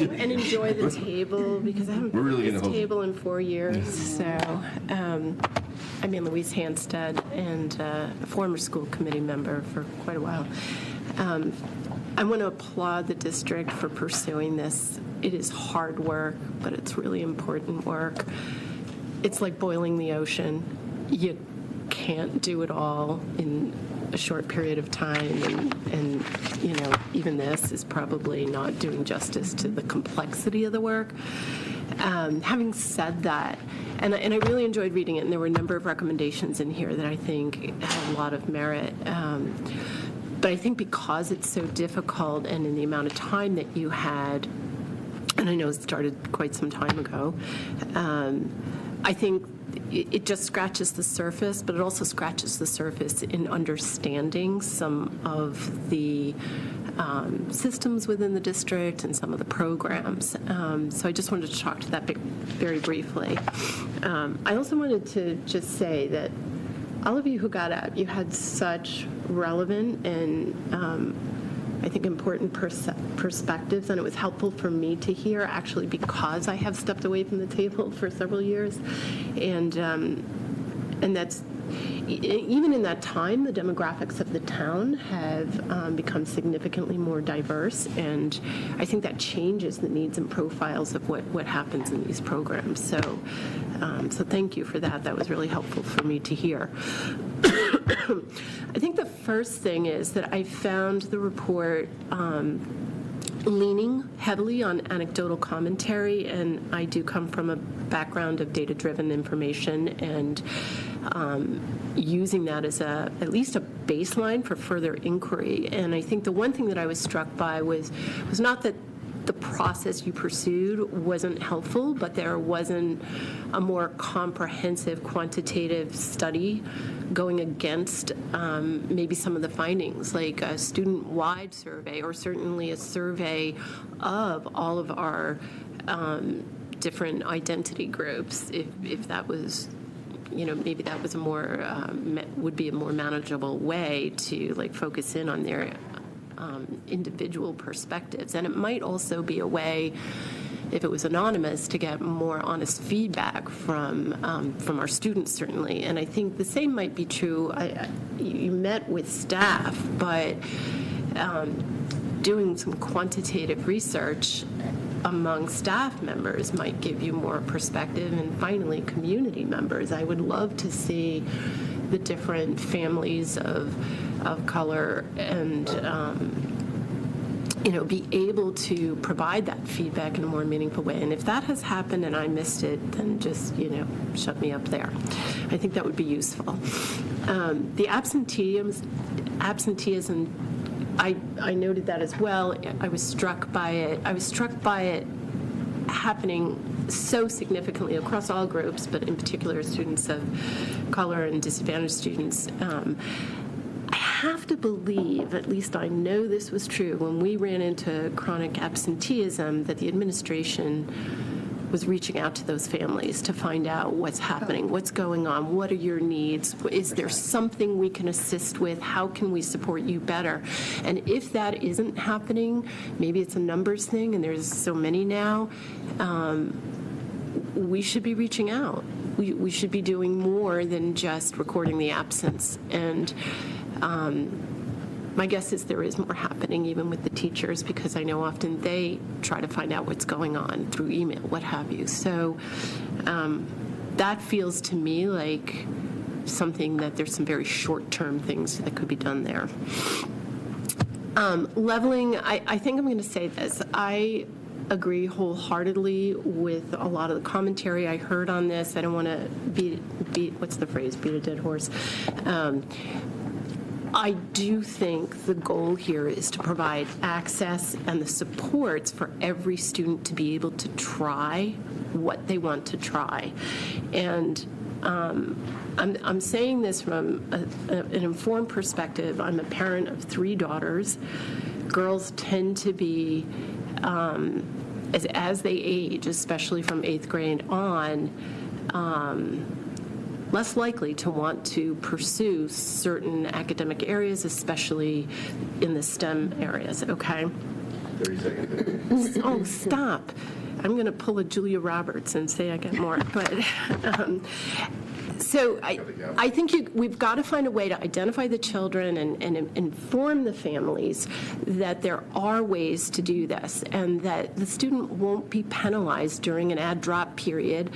And enjoy the table, because I haven't been really at this table in 4 years. So, I mean, Louise Hanstead, and a former school committee member for quite a while. I want to applaud the district for pursuing this. It is hard work, but it's really important work. It's like boiling the ocean. You can't do it all in a short period of time, and you know, even this is probably not doing justice to the complexity of the work. Having said that, and I really enjoyed reading it, and there were a number of recommendations in here that I think had a lot of merit. But I think because it's so difficult, and in the amount of time that you had, and I know it started quite some time ago, I think it just scratches the surface, but it also scratches the surface in understanding some of the systems within the district and some of the programs. So I just wanted to talk to that very briefly. I also wanted to just say that all of you who got out, you had such relevant and I think important perspectives, and it was helpful for me to hear, actually, because I have stepped away from the table for several years, and that's even in that time, the demographics of the town have become significantly more diverse, and I think that changes the needs and profiles of what happens in these programs. So thank you for that. That was really helpful for me to hear. I think the first thing is that I found the report leaning heavily on anecdotal commentary, and I do come from a background of data-driven information, and using that as at least a baseline for further inquiry. And I think the one thing that I was struck by was not that the process you pursued wasn't helpful, but there wasn't a more comprehensive quantitative study going against maybe some of the findings, like a student-wide survey, or certainly a survey of all of our different identity groups, if that was, you know, maybe that was a more, would be a more manageable way to like focus in on their individual perspectives. And it might also be a way, if it was anonymous, to get more honest feedback from our students, certainly. And I think the same might be true. You met with staff, but doing some quantitative research among staff members might give you more perspective. And finally, community members. I would love to see the different families of color and be able to provide that feedback in a more meaningful way. And if that has happened and I missed it, then just, shut me up there. I think that would be useful. The absenteeism, I noted that as well. I was struck by it happening so significantly across all groups, but in particular students of color and disadvantaged students. I have to believe, at least I know this was true, when we ran into chronic absenteeism, that the administration was reaching out to those families to find out what's happening, what's going on, what are your needs, is there something we can assist with, how can we support you better? And if that isn't happening, maybe it's a numbers thing, and there's so many now, we should be reaching out. We should be doing more than just recording the absence. And my guess is there is more happening even with the teachers, because I know often they try to find out what's going on through email, what have you. So that feels to me like something that there's some very short-term things that could be done there. Leveling, I think I'm going to say this. I agree wholeheartedly with a lot of the commentary I heard on this. I don't want to beat what's the phrase, beat a dead horse. I do think the goal here is to provide access and the supports for every student to be able to try what they want to try. And I'm saying this from an informed perspective. I'm a parent of 3 daughters. Girls tend to be, as they age, especially from 8th grade on, less likely to want to pursue certain academic areas, especially in the STEM areas, okay? 30 seconds. Oh, stop. I'm going to pull a Julia Roberts and say I get more. But so I think we've got to find a way to identify the children and inform the families that there are ways to do this, and that the student won't be penalized during an add drop period.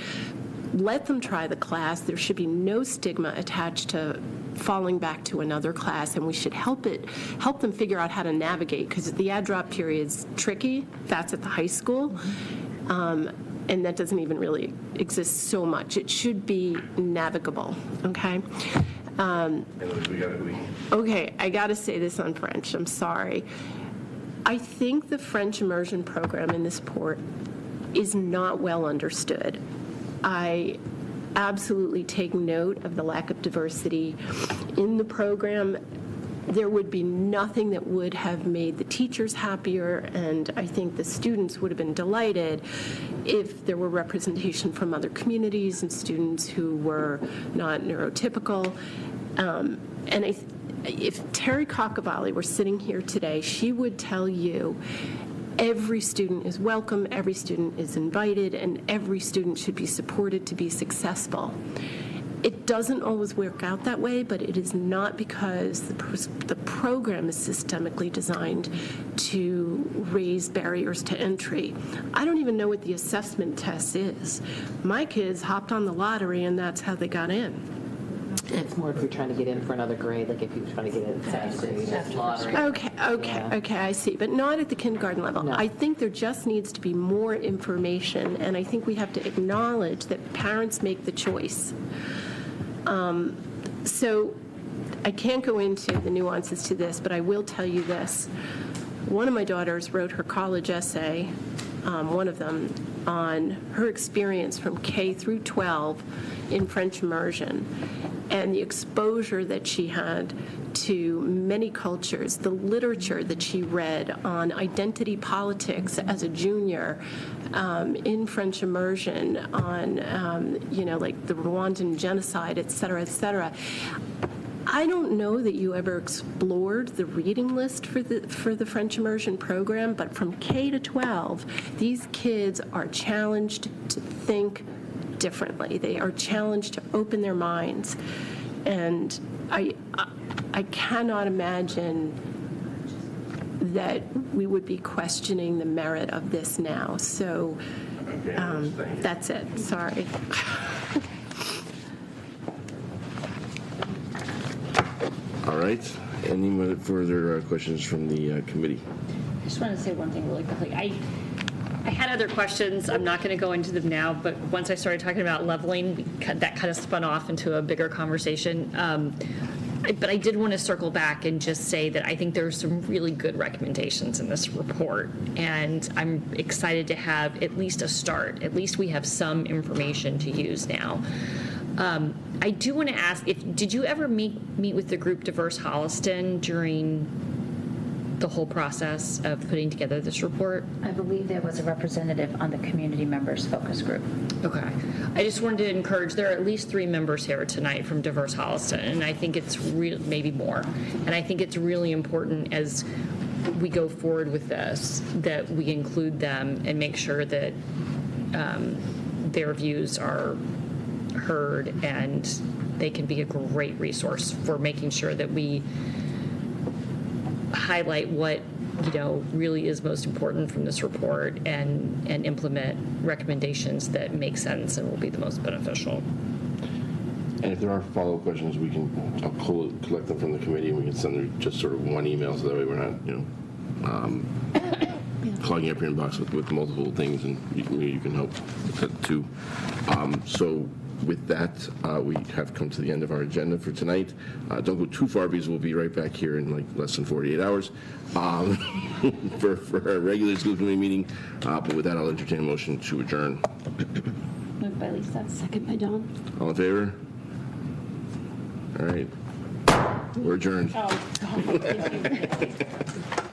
Let them try the class. There should be no stigma attached to falling back to another class, and we should help them figure out how to navigate, because the add drop period's tricky. That's at the high school. And that doesn't even really exist so much. It should be navigable, okay? Okay, I got to say this on French. I'm sorry. I think the French immersion program in this port is not well understood. I absolutely take note of the lack of diversity in the program. There would be nothing that would have made the teachers happier, and I think the students would have been delighted if there were representation from other communities and students who were not neurotypical. And if Terry Cacavalli were sitting here today, she would tell you every student is welcome, every student is invited, and every student should be supported to be successful. It doesn't always work out that way, but it is not because the program is systemically designed to raise barriers to entry. I don't even know what the assessment test is. My kids hopped on the lottery, and that's how they got in. It's more if you're trying to get in for another grade, like if you're trying to get in 7th grade, it's lottery. Okay, I see, but not at the kindergarten level. No. I think there just needs to be more information, and I think we have to acknowledge that parents make the choice. So I can't go into the nuances to this, but I will tell you this. One of my daughters wrote her college essay, one of them, on her experience from K through 12 in French immersion, and the exposure that she had to many cultures, the literature that she read on identity politics as a junior in French immersion, on, like the Rwandan genocide, et cetera, et cetera. I don't know that you ever explored the reading list for the French immersion program, but from K to 12, these kids are challenged to think differently. They are challenged to open their minds. And I cannot imagine that we would be questioning the merit of this now. So that's it. Sorry. All right. Any further questions from the committee? I just want to say one thing really quickly. I had other questions. I'm not going to go into them now, but once I started talking about leveling, that kind of spun off into a bigger conversation. But I did want to circle back and just say that I think there's some really good recommendations in this report, and I'm excited to have at least a start. At least we have some information to use now. I do want to ask, did you ever meet with the group Diverse Holliston during the whole process of putting together this report? I believe there was a representative on the community members focus group. Okay. I just wanted to encourage, there are at least 3 members here tonight from Diverse Holliston, and I think it's maybe more. And I think it's really important as we go forward with this, that we include them and make sure that their views are heard, and they can be a great resource for making sure that we highlight what really is most important from this report and implement recommendations that make sense and will be the most beneficial. And if there are follow-up questions, I'll collect them from the committee, and we can send them just sort of one email, so that way we're not, clogging up your inbox with multiple things, and you can help with that too. So with that, we have come to the end of our agenda for tonight. Don't go too far, because we'll be right back here in like less than 48 hours for our regular school committee meeting. But with that, I'll entertain a motion to adjourn. Moved by Lisa, second by Dawn. All in favor? All right. We're adjourned. Oh, God.